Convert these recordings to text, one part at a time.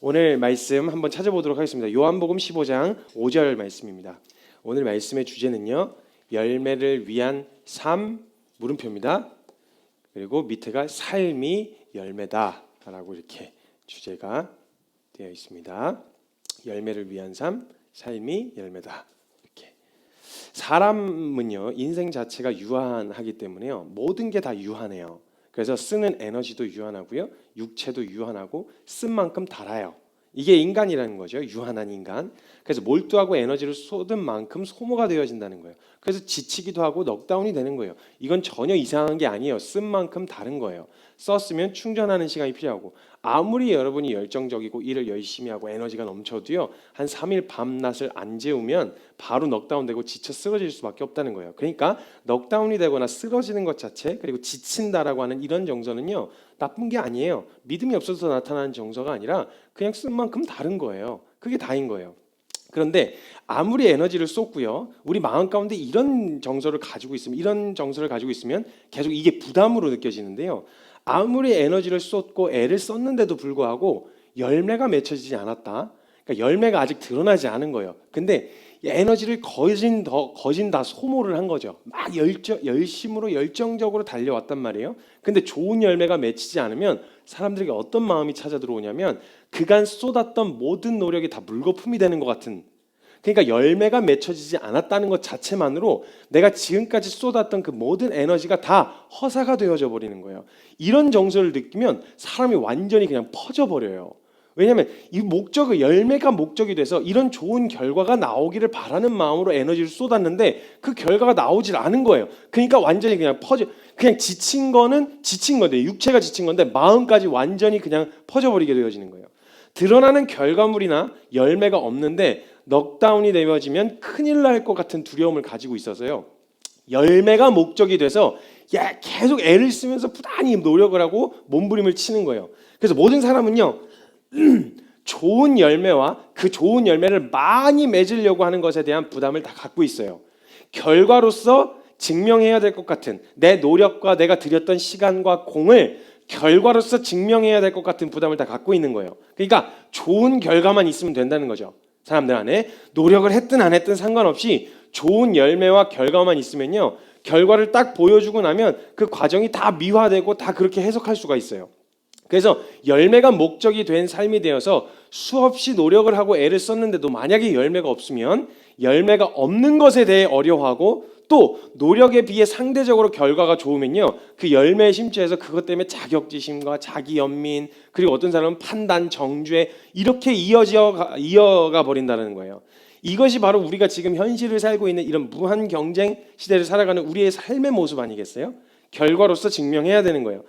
오늘 말씀 한번 찾아보도록 하겠습니다. 요한복음 15장 5절 말씀입니다. 오늘 말씀의 주제는요, 열매를 위한 삶 물음표입니다. 그리고 밑에가 삶이 열매다 라고 이렇게 주제가 되어 있습니다. 열매를 위한 삶, 삶이 열매다. 이렇게. 사람은요, 인생 자체가 유한하기 때문에요, 모든 게 다 유한해요. 그래서 쓰는 에너지도 유한하고요, 육체도 유한하고 쓴 만큼 달아요. 이게 인간이라는 거죠. 유한한 인간. 그래서 몰두하고 에너지를 쏟은 만큼 소모가 되어진다는 거예요. 그래서 지치기도 하고 넉다운이 되는 거예요. 이건 전혀 이상한 게 아니에요. 쓴 만큼 다른 거예요. 썼으면 충전하는 시간이 필요하고, 아무리 여러분이 열정적이고 일을 열심히 하고 에너지가 넘쳐도요, 한 3일 밤낮을 안 재우면 바로 넉다운되고 지쳐 쓰러질 수밖에 없다는 거예요. 그러니까 넉다운이 되거나 쓰러지는 것 자체, 그리고 지친다라고 하는 이런 정서는요, 나쁜 게 아니에요. 믿음이 없어서 나타나는 정서가 아니라 그냥 쓴 만큼 다른 거예요. 그게 다인 거예요. 그런데 아무리 에너지를 쏟고요, 우리 마음 가운데 이런 정서를 가지고 있으면, 이런 정서를 가지고 있으면 계속 이게 부담으로 느껴지는데요, 아무리 에너지를 쏟고 애를 썼는데도 불구하고 열매가 맺혀지지 않았다. 그러니까 열매가 아직 드러나지 않은 거예요. 근데 에너지를 거진 다 소모를 한 거죠. 막 열심으로 열정적으로 달려왔단 말이에요. 근데 좋은 열매가 맺히지 않으면 사람들에게 어떤 마음이 찾아 들어오냐면, 그간 쏟았던 모든 노력이 다 물거품이 되는 것 같은, 그러니까 열매가 맺혀지지 않았다는 것 자체만으로 내가 지금까지 쏟았던 그 모든 에너지가 다 허사가 되어져 버리는 거예요. 이런 정서를 느끼면 사람이 완전히 그냥 퍼져버려요. 왜냐하면 이 목적의 열매가 목적이 돼서 이런 좋은 결과가 나오기를 바라는 마음으로 에너지를 쏟았는데 그 결과가 나오질 않은 거예요. 그러니까 완전히 그냥 그냥 지친 거는 지친 건데, 육체가 지친 건데 마음까지 완전히 그냥 퍼져버리게 되어지는 거예요. 드러나는 결과물이나 열매가 없는데 넉다운이 되어지면 큰일 날 것 같은 두려움을 가지고 있어서요, 열매가 목적이 돼서 계속 애를 쓰면서 부단히 노력을 하고 몸부림을 치는 거예요. 그래서 모든 사람은요, 좋은 열매와 그 좋은 열매를 많이 맺으려고 하는 것에 대한 부담을 다 갖고 있어요. 결과로서 증명해야 될 것 같은, 내 노력과 내가 들였던 시간과 공을 결과로서 증명해야 될 것 같은 부담을 다 갖고 있는 거예요. 그러니까 좋은 결과만 있으면 된다는 거죠. 사람들 안에 노력을 했든 안 했든 상관없이 좋은 열매와 결과만 있으면요, 결과를 딱 보여주고 나면 그 과정이 다 미화되고 다 그렇게 해석할 수가 있어요. 그래서 열매가 목적이 된 삶이 되어서 수없이 노력을 하고 애를 썼는데도 만약에 열매가 없으면 열매가 없는 것에 대해 어려워하고, 또 노력에 비해 상대적으로 결과가 좋으면요, 그 열매에 심취해서 그것 때문에 자격지심과 자기 연민, 그리고 어떤 사람은 판단, 정죄, 이렇게 이어가 버린다는 거예요. 이것이 바로 우리가 지금 현실을 살고 있는 이런 무한 경쟁 시대를 살아가는 우리의 삶의 모습 아니겠어요? 결과로서 증명해야 되는 거예요.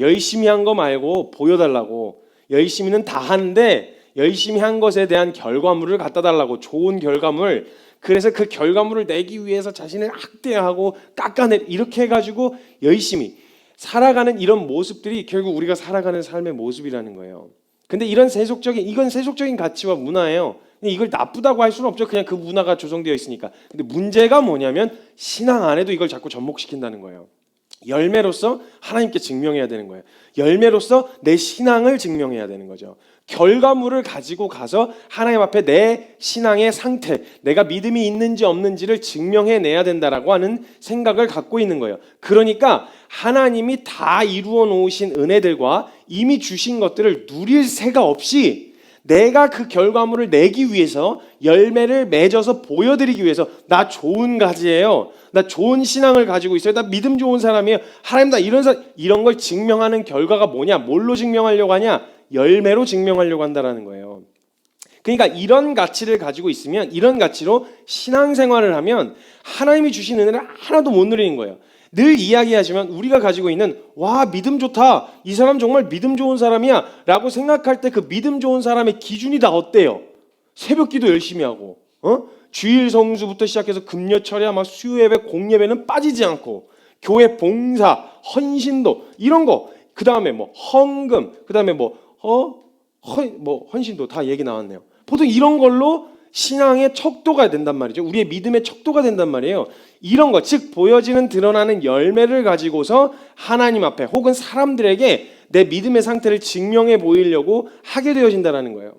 열심히 한 거 말고 보여달라고. 열심히는 다 하는데 열심히 한 것에 대한 결과물을 갖다 달라고. 좋은 결과물. 그래서 그 결과물을 내기 위해서 자신을 학대하고 깎아내, 이렇게 해가지고 열심히 살아가는 이런 모습들이 결국 우리가 살아가는 삶의 모습이라는 거예요. 근데 이건 세속적인 가치와 문화예요. 이걸 나쁘다고 할 수는 없죠. 그냥 그 문화가 조성되어 있으니까. 근데 문제가 뭐냐면 신앙 안에도 이걸 자꾸 접목시킨다는 거예요. 열매로서 하나님께 증명해야 되는 거예요. 열매로서 내 신앙을 증명해야 되는 거죠. 결과물을 가지고 가서 하나님 앞에 내 신앙의 상태, 내가 믿음이 있는지 없는지를 증명해내야 된다라고 하는 생각을 갖고 있는 거예요. 그러니까 하나님이 다 이루어 놓으신 은혜들과 이미 주신 것들을 누릴 새가 없이 내가 그 결과물을 내기 위해서, 열매를 맺어서 보여드리기 위해서, 나 좋은 가지예요, 나 좋은 신앙을 가지고 있어요, 나 믿음 좋은 사람이에요, 하나님 나 이런 걸 증명하는 결과가 뭐냐? 뭘로 증명하려고 하냐? 열매로 증명하려고 한다는 거예요. 그러니까 이런 가치를 가지고 있으면, 이런 가치로 신앙생활을 하면 하나님이 주신 은혜를 하나도 못 누리는 거예요. 늘 이야기하지만 우리가 가지고 있는, 와 믿음 좋다, 이 사람 정말 믿음 좋은 사람이야 라고 생각할 때 그 믿음 좋은 사람의 기준이 다 어때요? 새벽기도 열심히 하고, 주일 성수부터 시작해서 금요철야 막 수요예배, 공예배는 빠지지 않고, 교회 봉사, 헌신도, 이런 거, 그 다음에 뭐 헌금, 그 다음에 헌신도 다 얘기 나왔네요. 보통 이런 걸로 신앙의 척도가 된단 말이죠. 우리의 믿음의 척도가 된단 말이에요. 이런 것, 즉 보여지는 드러나는 열매를 가지고서 하나님 앞에 혹은 사람들에게 내 믿음의 상태를 증명해 보이려고 하게 되어진다는 거예요.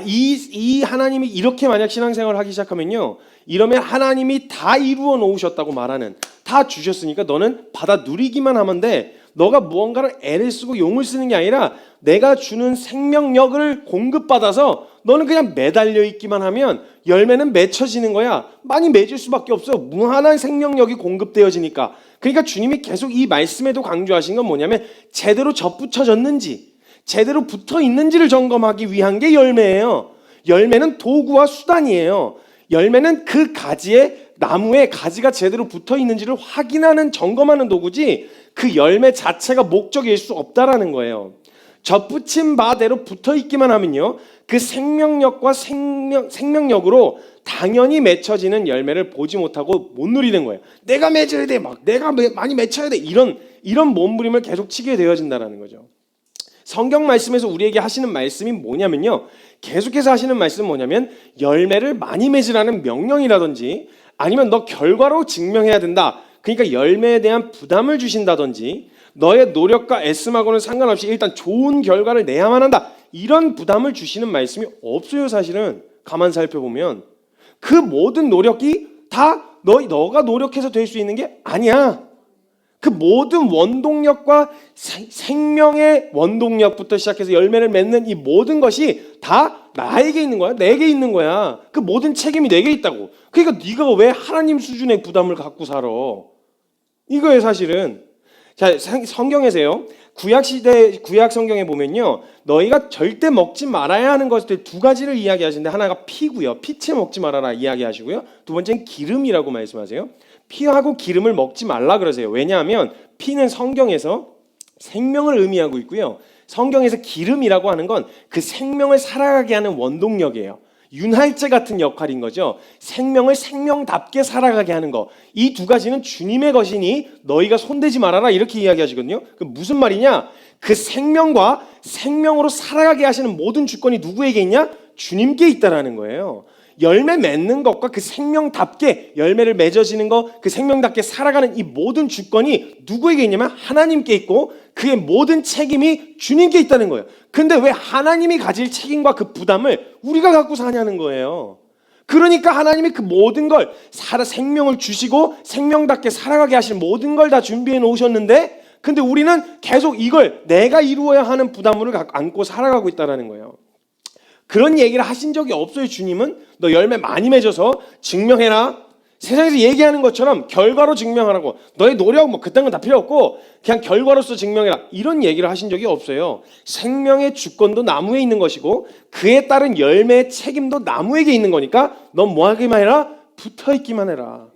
이 하나님이 이렇게 만약 신앙생활을 하기 시작하면요, 이러면 하나님이 다 이루어 놓으셨다고 말하는, 다 주셨으니까 너는 받아 누리기만 하면 돼. 너가 무언가를 애를 쓰고 용을 쓰는 게 아니라 내가 주는 생명력을 공급받아서 너는 그냥 매달려 있기만 하면 열매는 맺혀지는 거야. 많이 맺을 수밖에 없어. 무한한 생명력이 공급되어지니까. 그러니까 주님이 계속 이 말씀에도 강조하신 건 뭐냐면 제대로 접붙여졌는지, 제대로 붙어 있는지를 점검하기 위한 게 열매예요. 열매는 도구와 수단이에요. 열매는 그 가지에, 나무에 가지가 제대로 붙어 있는지를 확인하는, 점검하는 도구지 그 열매 자체가 목적일 수 없다라는 거예요. 접붙인 바대로 붙어 있기만 하면요, 그 생명력과 생명력으로 당연히 맺혀지는 열매를 보지 못하고 못 누리는 거예요. 내가 맺어야 돼, 막 내가 많이 맺혀야 돼, 이런 몸부림을 계속 치게 되어진다라는 거죠. 성경 말씀에서 우리에게 하시는 말씀이 뭐냐면요, 계속해서 하시는 말씀은 뭐냐면 열매를 많이 맺으라는 명령이라든지, 아니면 너 결과로 증명해야 된다, 그러니까 열매에 대한 부담을 주신다든지, 너의 노력과 애씀하고는 상관없이 일단 좋은 결과를 내야만 한다, 이런 부담을 주시는 말씀이 없어요. 사실은 가만 살펴보면 그 모든 노력이 다 너가 노력해서 될 수 있는 게 아니야. 그 모든 원동력과 생명의 원동력부터 시작해서 열매를 맺는 이 모든 것이 다 나에게 있는 거야. 내게 있는 거야. 그 모든 책임이 내게 있다고. 그러니까 네가 왜 하나님 수준의 부담을 갖고 살아? 이거예요 사실은. 자, 성경에서요, 구약 성경에 보면요, 너희가 절대 먹지 말아야 하는 것들 두 가지를 이야기하시는데, 하나가 피고요, 피채 먹지 말아라 이야기하시고요, 두 번째는 기름이라고 말씀하세요. 피하고 기름을 먹지 말라 그러세요. 왜냐하면 피는 성경에서 생명을 의미하고 있고요, 성경에서 기름이라고 하는 건 그 생명을 살아가게 하는 원동력이에요. 윤활제 같은 역할인 거죠. 생명을 생명답게 살아가게 하는 거. 이 두 가지는 주님의 것이니 너희가 손대지 말아라, 이렇게 이야기하시거든요. 그 무슨 말이냐? 그 생명과 생명으로 살아가게 하시는 모든 주권이 누구에게 있냐? 주님께 있다라는 거예요. 열매 맺는 것과 그 생명답게 열매를 맺어지는 것, 그 생명답게 살아가는 이 모든 주권이 누구에게 있냐면 하나님께 있고, 그의 모든 책임이 주님께 있다는 거예요. 근데 왜 하나님이 가질 책임과 그 부담을 우리가 갖고 사냐는 거예요. 그러니까 하나님이 그 모든 걸 생명을 주시고 생명답게 살아가게 하실 모든 걸 다 준비해 놓으셨는데, 근데 우리는 계속 이걸 내가 이루어야 하는 부담을 안고 살아가고 있다는 거예요. 그런 얘기를 하신 적이 없어요. 주님은 너 열매 많이 맺어서 증명해라, 세상에서 얘기하는 것처럼 결과로 증명하라고, 너의 노력 뭐 그딴 건 다 필요 없고 그냥 결과로서 증명해라, 이런 얘기를 하신 적이 없어요. 생명의 주권도 나무에 있는 것이고 그에 따른 열매의 책임도 나무에게 있는 거니까 넌 뭐 하기만 해라? 붙어있기만 해라.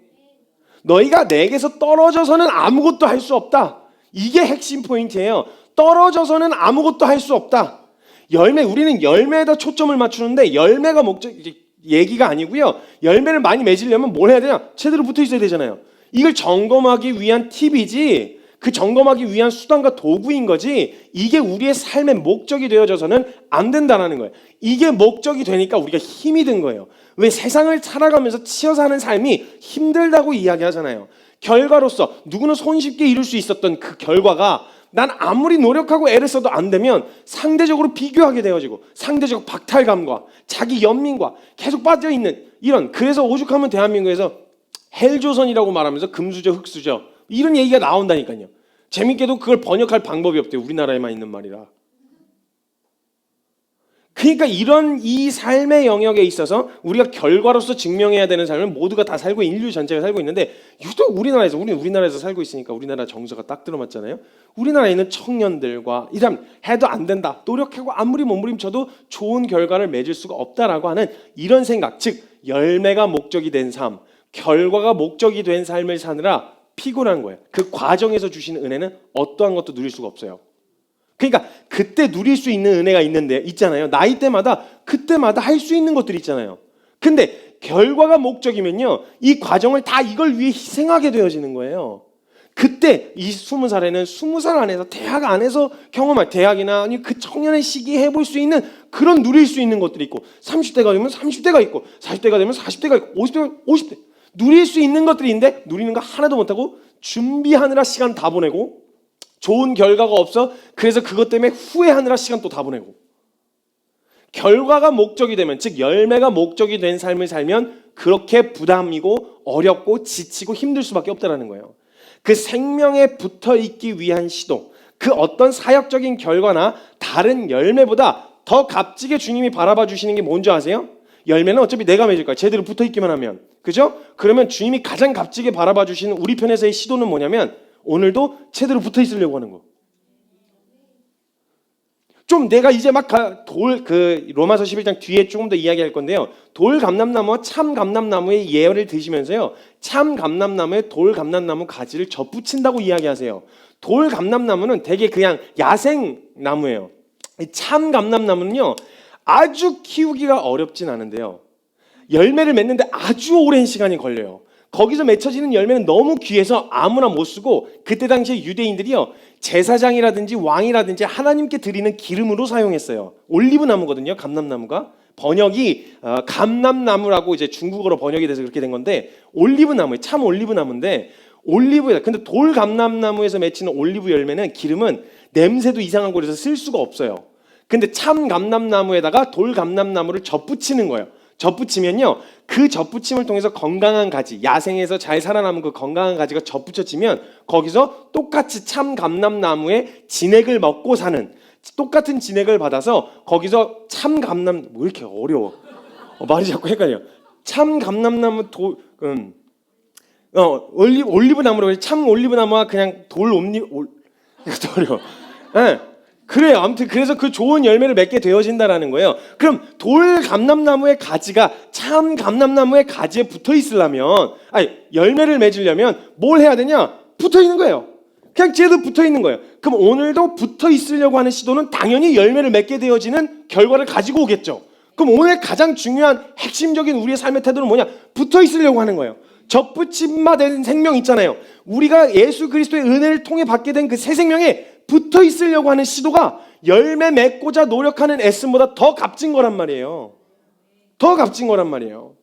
너희가 내게서 떨어져서는 아무것도 할 수 없다. 이게 핵심 포인트예요. 떨어져서는 아무것도 할 수 없다. 우리는 열매에다 초점을 맞추는데 열매가 목적 얘기가 아니고요. 열매를 많이 맺으려면 뭘 해야 되냐? 제대로 붙어 있어야 되잖아요. 이걸 점검하기 위한 팁이지, 그 점검하기 위한 수단과 도구인 거지, 이게 우리의 삶의 목적이 되어져서는 안 된다는 거예요. 이게 목적이 되니까 우리가 힘이 든 거예요. 왜 세상을 살아가면서 치여 사는 삶이 힘들다고 이야기하잖아요. 결과로서 누구는 손쉽게 이룰 수 있었던 그 결과가 난 아무리 노력하고 애를 써도 안 되면 상대적으로 비교하게 되어지고 상대적 박탈감과 자기 연민과 계속 빠져있는 이런, 그래서 오죽하면 대한민국에서 헬조선이라고 말하면서 금수저 흑수저 이런 얘기가 나온다니까요. 재밌게도 그걸 번역할 방법이 없대요. 우리나라에만 있는 말이라. 그러니까 이 삶의 영역에 있어서 우리가 결과로서 증명해야 되는 삶을 모두가 다 살고, 인류 전체가 살고 있는데, 유독 우리나라에서, 우리는 우리나라에서 살고 있으니까 우리나라 정서가 딱 들어맞잖아요. 우리나라에 있는 청년들과 이 사람 해도 안 된다, 노력하고 아무리 몸부림쳐도 좋은 결과를 맺을 수가 없다라고 하는 이런 생각, 즉 열매가 목적이 된 삶, 결과가 목적이 된 삶을 사느라 피곤한 거예요. 그 과정에서 주시는 은혜는 어떠한 것도 누릴 수가 없어요. 그러니까 그때 누릴 수 있는 은혜가 있잖아요. 나이 때마다 그때마다 할 수 있는 것들이 있잖아요. 근데 결과가 목적이면요, 이 과정을 다 이걸 위해 희생하게 되어지는 거예요. 그때 이 20살에는 20살 안에서, 대학 안에서 경험할, 대학이나 아니 그 청년의 시기에 해볼 수 있는 그런 누릴 수 있는 것들이 있고, 30대가 되면 30대가 있고, 40대가 되면 40대가 있고, 50대가 되면 50대 누릴 수 있는 것들이 있는데 누리는 거 하나도 못하고 준비하느라 시간 다 보내고, 좋은 결과가 없어 그래서 그것 때문에 후회하느라 시간 또 다 보내고, 결과가 목적이 되면, 즉 열매가 목적이 된 삶을 살면 그렇게 부담이고 어렵고 지치고 힘들 수밖에 없다는 거예요. 그 생명에 붙어 있기 위한 시도, 그 어떤 사역적인 결과나 다른 열매보다 더 값지게 주님이 바라봐 주시는 게 뭔지 아세요? 열매는 어차피 내가 맺을 거야. 제대로 붙어 있기만 하면. 그죠? 그러면 주님이 가장 값지게 바라봐 주시는 우리 편에서의 시도는 뭐냐면 오늘도 제대로 붙어 있으려고 하는 거. 좀 내가 이제 막 로마서 11장 뒤에 조금 더 이야기할 건데요. 돌 감람나무와 참 감람나무의 예를 드시면서요. 참 감람나무에 돌 감람나무 가지를 접붙인다고 이야기하세요. 돌 감람나무는 되게 그냥 야생 나무예요. 참 감람나무는요. 아주 키우기가 어렵진 않은데요. 열매를 맺는데 아주 오랜 시간이 걸려요. 거기서 맺혀지는 열매는 너무 귀해서 아무나 못 쓰고 그때 당시에 유대인들이요. 제사장이라든지 왕이라든지 하나님께 드리는 기름으로 사용했어요. 올리브 나무거든요. 감람나무가. 번역이 감람나무라고 이제 중국어로 번역이 돼서 그렇게 된 건데 올리브 나무예요. 참 올리브 나무인데 올리브에 근데 돌 감람나무에서 맺히는 올리브 열매는 기름은 냄새도 이상한 곳에서 쓸 수가 없어요. 근데 참 감람나무에다가 돌 감람나무를 접붙이는 거예요. 접붙이면요, 그 접붙임을 통해서 건강한 가지, 야생에서 잘 살아남은 그 건강한 가지가 접붙여지면 거기서 똑같이 참 감람나무의 진액을 먹고 사는, 똑같은 진액을 받아서 거기서 참 감람, 뭐 이렇게 어려워, 말이 자꾸 헷갈려. 참 감람나무 올리브 나무로 해서 참 올리브 나무와 그냥 이것도 어려워. 네. 그래요. 아무튼 그래서 그 좋은 열매를 맺게 되어진다라는 거예요. 그럼 돌 감람나무의 가지가 참 감람나무의 가지에 붙어 있으려면, 열매를 맺으려면 뭘 해야 되냐? 붙어 있는 거예요. 그냥 쟤도 붙어 있는 거예요. 그럼 오늘도 붙어 있으려고 하는 시도는 당연히 열매를 맺게 되어지는 결과를 가지고 오겠죠. 그럼 오늘 가장 중요한 핵심적인 우리의 삶의 태도는 뭐냐? 붙어 있으려고 하는 거예요. 접붙임마된 생명 있잖아요. 우리가 예수 그리스도의 은혜를 통해 받게 된 그 새 생명에 붙어 있으려고 하는 시도가 열매 맺고자 노력하는 애씀보다 더 값진 거란 말이에요. 더 값진 거란 말이에요.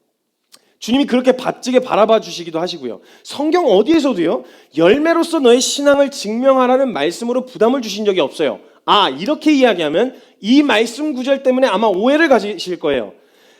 주님이 그렇게 값지게 바라봐 주시기도 하시고요. 성경 어디에서도요, 열매로서 너의 신앙을 증명하라는 말씀으로 부담을 주신 적이 없어요. 이렇게 이야기하면 이 말씀 구절 때문에 아마 오해를 가지실 거예요.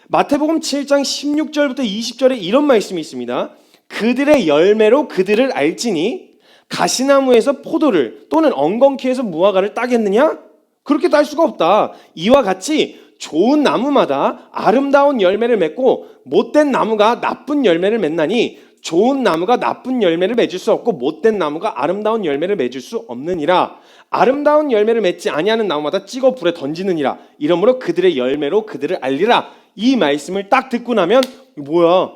마태복음 7장 16절부터 20절에 이런 말씀이 있습니다. 그들의 열매로 그들을 알지니 가시나무에서 포도를 또는 엉겅퀴에서 무화과를 따겠느냐? 그렇게 딸 수가 없다. 이와 같이 좋은 나무마다 아름다운 열매를 맺고 못된 나무가 나쁜 열매를 맺나니 좋은 나무가 나쁜 열매를 맺을 수 없고 못된 나무가 아름다운 열매를 맺을 수 없느니라. 아름다운 열매를 맺지 아니하는 나무마다 찍어 불에 던지느니라. 이러므로 그들의 열매로 그들을 알리라. 이 말씀을 딱 듣고 나면 뭐야?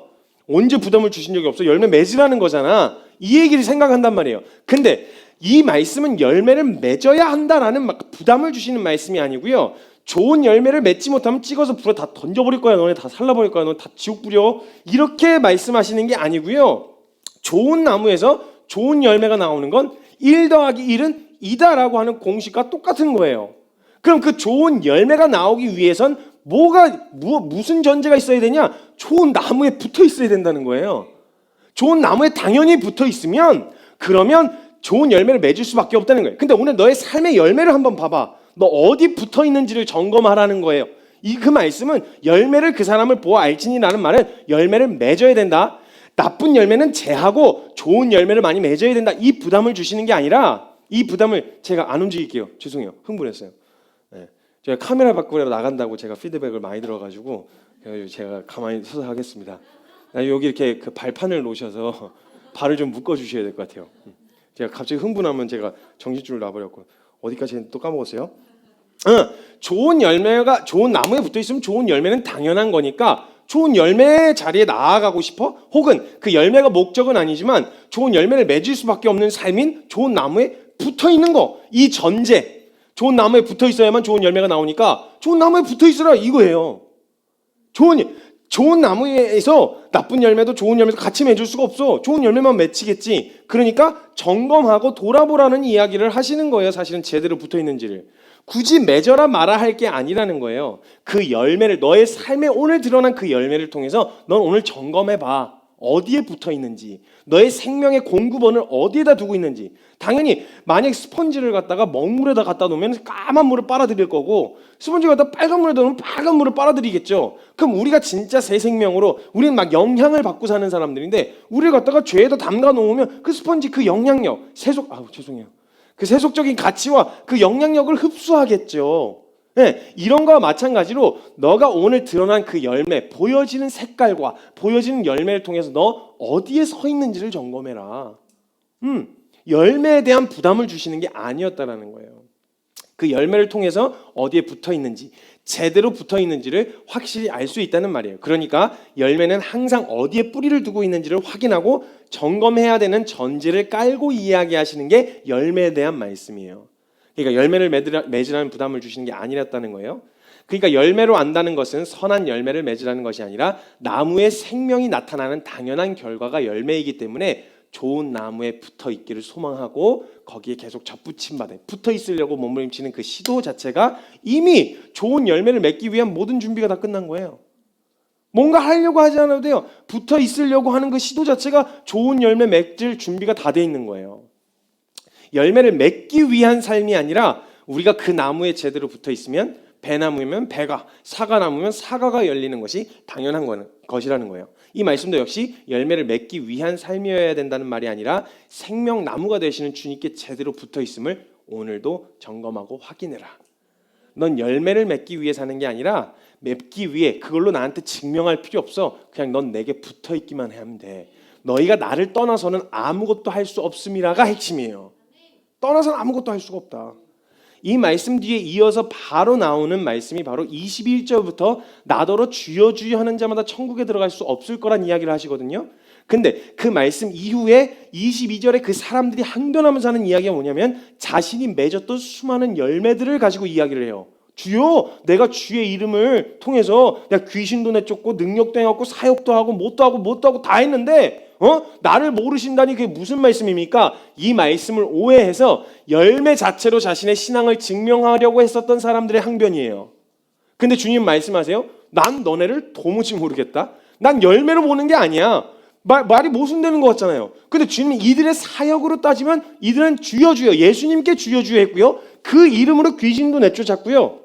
언제 부담을 주신 적이 없어? 열매 맺으라는 거잖아. 이 얘기를 생각한단 말이에요. 근데 이 말씀은 열매를 맺어야 한다라는 부담을 주시는 말씀이 아니고요. 좋은 열매를 맺지 못하면 찍어서 불에 다 던져버릴 거야. 너네 다 살라버릴 거야. 너네 다 지옥 뿌려. 이렇게 말씀하시는 게 아니고요. 좋은 나무에서 좋은 열매가 나오는 건 1 더하기 1은 2다라고 하는 공식과 똑같은 거예요. 그럼 그 좋은 열매가 나오기 위해선 무슨 전제가 있어야 되냐? 좋은 나무에 붙어 있어야 된다는 거예요. 좋은 나무에 당연히 붙어 있으면 그러면 좋은 열매를 맺을 수밖에 없다는 거예요. 근데 오늘 너의 삶의 열매를 한번 봐봐. 너 어디 붙어 있는지를 점검하라는 거예요. 그 말씀은 열매를 그 사람을 보아 알지니라는 말은 열매를 맺어야 된다. 나쁜 열매는 제하고 좋은 열매를 많이 맺어야 된다. 이 부담을 주시는 게 아니라 이 부담을 제가 안 움직일게요. 죄송해요. 흥분했어요. 네. 제가 카메라 밖으로 나간다고 제가 피드백을 많이 들어가지고 제가 가만히 서서 하겠습니다. 여기 이렇게 그 발판을 놓으셔서 발을 좀 묶어주셔야 될 것 같아요. 제가 갑자기 흥분하면 제가 정신줄을 놔버렸고 어디까지 또 까먹었어요? 좋은 열매가 좋은 나무에 붙어 있으면 좋은 열매는 당연한 거니까 좋은 열매 자리에 나아가고 싶어? 혹은 그 열매가 목적은 아니지만 좋은 열매를 맺을 수밖에 없는 삶인 좋은 나무에 붙어 있는 거. 이 전제. 좋은 나무에 붙어 있어야만 좋은 열매가 나오니까 좋은 나무에 붙어 있으라 이거예요. 좋은 나무에서 나쁜 열매도 좋은 열매도 같이 맺을 수가 없어. 좋은 열매만 맺히겠지. 그러니까 점검하고 돌아보라는 이야기를 하시는 거예요. 사실은 제대로 붙어 있는지를. 굳이 맺어라 마라 할 게 아니라는 거예요. 그 열매를 너의 삶에 오늘 드러난 그 열매를 통해서 넌 오늘 점검해봐. 어디에 붙어 있는지, 너의 생명의 공급원을 어디에다 두고 있는지. 당연히 만약 스펀지를 갖다가 먹물에다 갖다 놓으면 까만 물을 빨아들일 거고, 스펀지를 갖다 빨간 물에다 놓으면 빨간 물을 빨아들이겠죠. 그럼 우리가 진짜 새 생명으로, 우리는 막 영향을 받고 사는 사람들인데, 우리를 갖다가 죄에다 담가 놓으면 그 스펀지 그 영향력, 그 세속적인 가치와 그 영향력을 흡수하겠죠. 네, 이런 거와 마찬가지로 너가 오늘 드러난 그 열매, 보여지는 색깔과 보여지는 열매를 통해서 너 어디에 서 있는지를 점검해라. 열매에 대한 부담을 주시는 게 아니었다라는 거예요. 그 열매를 통해서 어디에 붙어 있는지, 제대로 붙어 있는지를 확실히 알 수 있다는 말이에요. 그러니까 열매는 항상 어디에 뿌리를 두고 있는지를 확인하고 점검해야 되는 전제를 깔고 이야기하시는 게 열매에 대한 말씀이에요. 그러니까 열매를 맺으라는 부담을 주시는 게 아니었다는 거예요. 그러니까 열매로 안다는 것은 선한 열매를 맺으라는 것이 아니라 나무의 생명이 나타나는 당연한 결과가 열매이기 때문에 좋은 나무에 붙어 있기를 소망하고 거기에 계속 접붙임받아 붙어 있으려고 몸부림치는 그 시도 자체가 이미 좋은 열매를 맺기 위한 모든 준비가 다 끝난 거예요. 뭔가 하려고 하지 않아도 돼요. 붙어 있으려고 하는 그 시도 자체가 좋은 열매 맺을 준비가 다 돼 있는 거예요. 열매를 맺기 위한 삶이 아니라 우리가 그 나무에 제대로 붙어 있으면 배나무면 배가, 사과나무면 사과가 열리는 것이 당연한 것이라는 거예요. 이 말씀도 역시 열매를 맺기 위한 삶이어야 된다는 말이 아니라 생명나무가 되시는 주님께 제대로 붙어 있음을 오늘도 점검하고 확인해라. 넌 열매를 맺기 위해 사는 게 아니라 맺기 위해 그걸로 나한테 증명할 필요 없어. 그냥 넌 내게 붙어 있기만 하면 돼. 너희가 나를 떠나서는 아무것도 할 수 없음이라가 핵심이에요. 떠나서는 아무것도 할 수가 없다. 이 말씀 뒤에 이어서 바로 나오는 말씀이 바로 21절부터 나더러 주여 주여 하는 자마다 천국에 들어갈 수 없을 거란 이야기를 하시거든요. 근데 그 말씀 이후에 22절에 그 사람들이 항변하면서 하는 이야기가 뭐냐면 자신이 맺었던 수많은 열매들을 가지고 이야기를 해요. 주여, 내가 주의 이름을 통해서 내가 귀신도 내쫓고 능력도 해갖고 사역도 하고 뭣도 하고 다 했는데 나를 모르신다니 그게 무슨 말씀입니까? 이 말씀을 오해해서 열매 자체로 자신의 신앙을 증명하려고 했었던 사람들의 항변이에요. 근데 주님 말씀하세요. 난 너네를 도무지 모르겠다. 난 열매로 보는 게 아니야. 말이 모순되는 것 같잖아요. 근데 주님이 이들의 사역으로 따지면 이들은 주여 주여 예수님께 주여 주여 했고요. 그 이름으로 귀신도 내쫓았고요.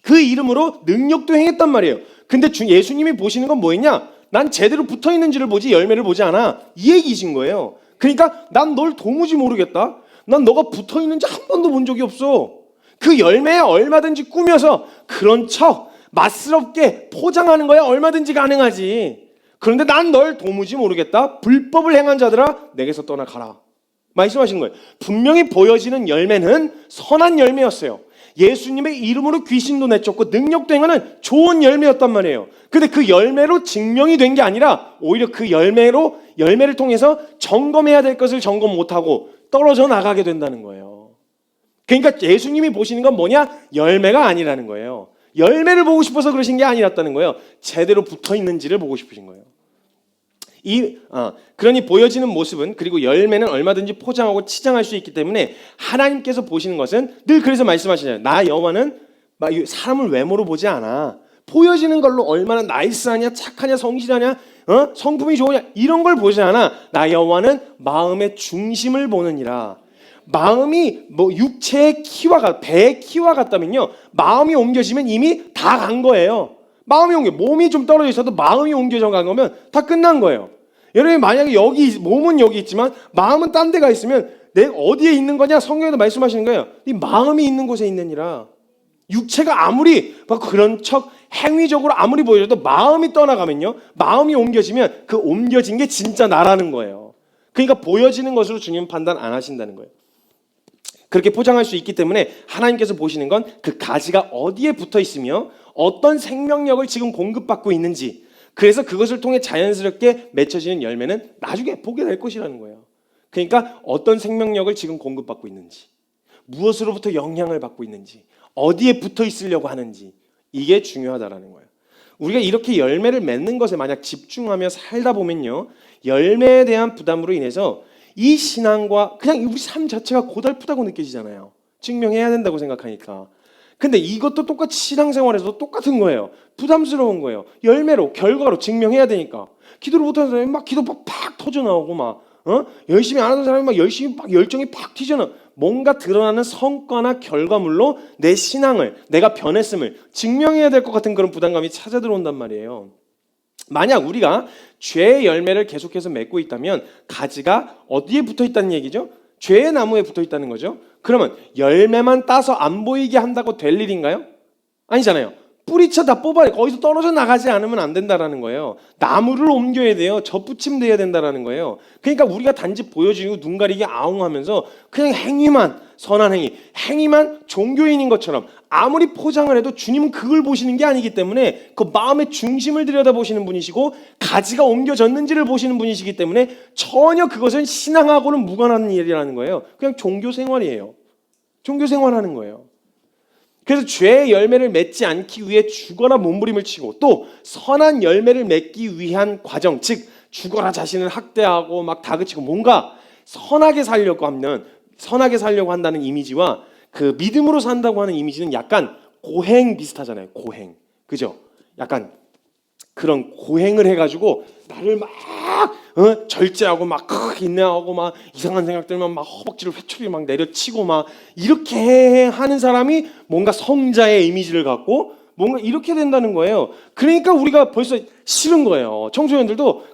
그 이름으로 능력도 행했단 말이에요. 근데 예수님이 보시는 건 뭐였냐? 난 제대로 붙어 있는지를 보지 열매를 보지 않아. 이 얘기이신 거예요. 그러니까 난 널 도무지 모르겠다. 난 너가 붙어 있는지 한 번도 본 적이 없어. 그 열매에 얼마든지 꾸며서 그런 척 맛스럽게 포장하는 거야 얼마든지 가능하지. 그런데 난 널 도무지 모르겠다. 불법을 행한 자들아 내게서 떠나가라. 말씀하시는 거예요. 분명히 보여지는 열매는 선한 열매였어요. 예수님의 이름으로 귀신도 내쫓고 능력도 행하는 좋은 열매였단 말이에요. 근데 그 열매로 증명이 된 게 아니라 오히려 그 열매를 통해서 점검해야 될 것을 점검 못하고 떨어져 나가게 된다는 거예요. 그러니까 예수님이 보시는 건 뭐냐? 열매가 아니라는 거예요. 열매를 보고 싶어서 그러신 게 아니랐다는 거예요. 제대로 붙어 있는지를 보고 싶으신 거예요. 그러니 보여지는 모습은 그리고 열매는 얼마든지 포장하고 치장할 수 있기 때문에 하나님께서 보시는 것은 늘 그래서 말씀하시잖아요. 나 여호와는 사람을 외모로 보지 않아. 보여지는 걸로 얼마나 나이스하냐, 착하냐, 성실하냐, 성품이 좋으냐 이런 걸 보지 않아. 나 여호와는 마음의 중심을 보느니라. 마음이 육체의 키와 배의 키와 같다면요. 마음이 옮겨지면 이미 다 간 거예요. 몸이 좀 떨어져 있어도 마음이 옮겨져 간 거면 다 끝난 거예요. 여러분 만약에 몸은 여기 있지만 마음은 딴 데가 있으면 내가 어디에 있는 거냐? 성경에도 말씀하시는 거예요. 네 마음이 있는 곳에 있느니라. 육체가 아무리 그런 척 행위적으로 아무리 보여줘도 마음이 떠나가면요. 마음이 옮겨지면 그 옮겨진 게 진짜 나라는 거예요. 그러니까 보여지는 것으로 주님 판단 안 하신다는 거예요. 그렇게 포장할 수 있기 때문에 하나님께서 보시는 건 그 가지가 어디에 붙어 있으며 어떤 생명력을 지금 공급받고 있는지, 그래서 그것을 통해 자연스럽게 맺혀지는 열매는 나중에 보게 될 것이라는 거예요. 그러니까 어떤 생명력을 지금 공급받고 있는지, 무엇으로부터 영향을 받고 있는지, 어디에 붙어 있으려고 하는지, 이게 중요하다라는 거예요. 우리가 이렇게 열매를 맺는 것에 만약 집중하며 살다 보면요, 열매에 대한 부담으로 인해서 이 신앙과 그냥 우리 삶 자체가 고달프다고 느껴지잖아요. 증명해야 된다고 생각하니까. 근데 이것도 똑같이 신앙생활에서도 똑같은 거예요. 부담스러운 거예요. 열매로, 결과로 증명해야 되니까. 기도를 못하는 사람이 막 기도 팍 터져 나오고 막 열심히 안 하던 사람이 막 열심히 막 열정이 팍 튀져나와. 뭔가 드러나는 성과나 결과물로 내 신앙을, 내가 변했음을 증명해야 될 것 같은 그런 부담감이 찾아 들어온단 말이에요. 만약 우리가 죄의 열매를 계속해서 맺고 있다면 가지가 어디에 붙어 있다는 얘기죠? 죄의 나무에 붙어 있다는 거죠. 그러면 열매만 따서 안 보이게 한다고 될 일인가요? 아니잖아요. 뿌리쳐 다 뽑아야, 거기서 떨어져 나가지 않으면 안 된다라는 거예요. 나무를 옮겨야 돼요. 젖붙임돼야 된다라는 거예요. 그러니까 우리가 단지 보여주고 눈 가리게 아웅하면서 그냥 행위만, 선한 행위만 종교인인 것처럼 아무리 포장을 해도 주님은 그걸 보시는 게 아니기 때문에 그 마음의 중심을 들여다보시는 분이시고 가지가 옮겨졌는지를 보시는 분이시기 때문에 전혀 그것은 신앙하고는 무관한 일이라는 거예요. 그냥 종교생활이에요. 종교생활하는 거예요. 그래서 죄의 열매를 맺지 않기 위해 죽어라 몸부림을 치고 또 선한 열매를 맺기 위한 과정, 즉 죽어라 자신을 학대하고 막 다그치고 뭔가 선하게 살려고 한다는 이미지와 그 믿음으로 산다고 하는 이미지는 약간 고행 비슷하잖아요. 고행. 그죠? 약간 그런 고행을 해가지고 나를 막 절제하고 막 인내하고 막 이상한 생각 들면 막 허벅지를 회초리 막 내려치고 막 이렇게 하는 사람이 뭔가 성자의 이미지를 갖고 뭔가 이렇게 된다는 거예요. 그러니까 우리가 벌써 싫은 거예요. 청소년들도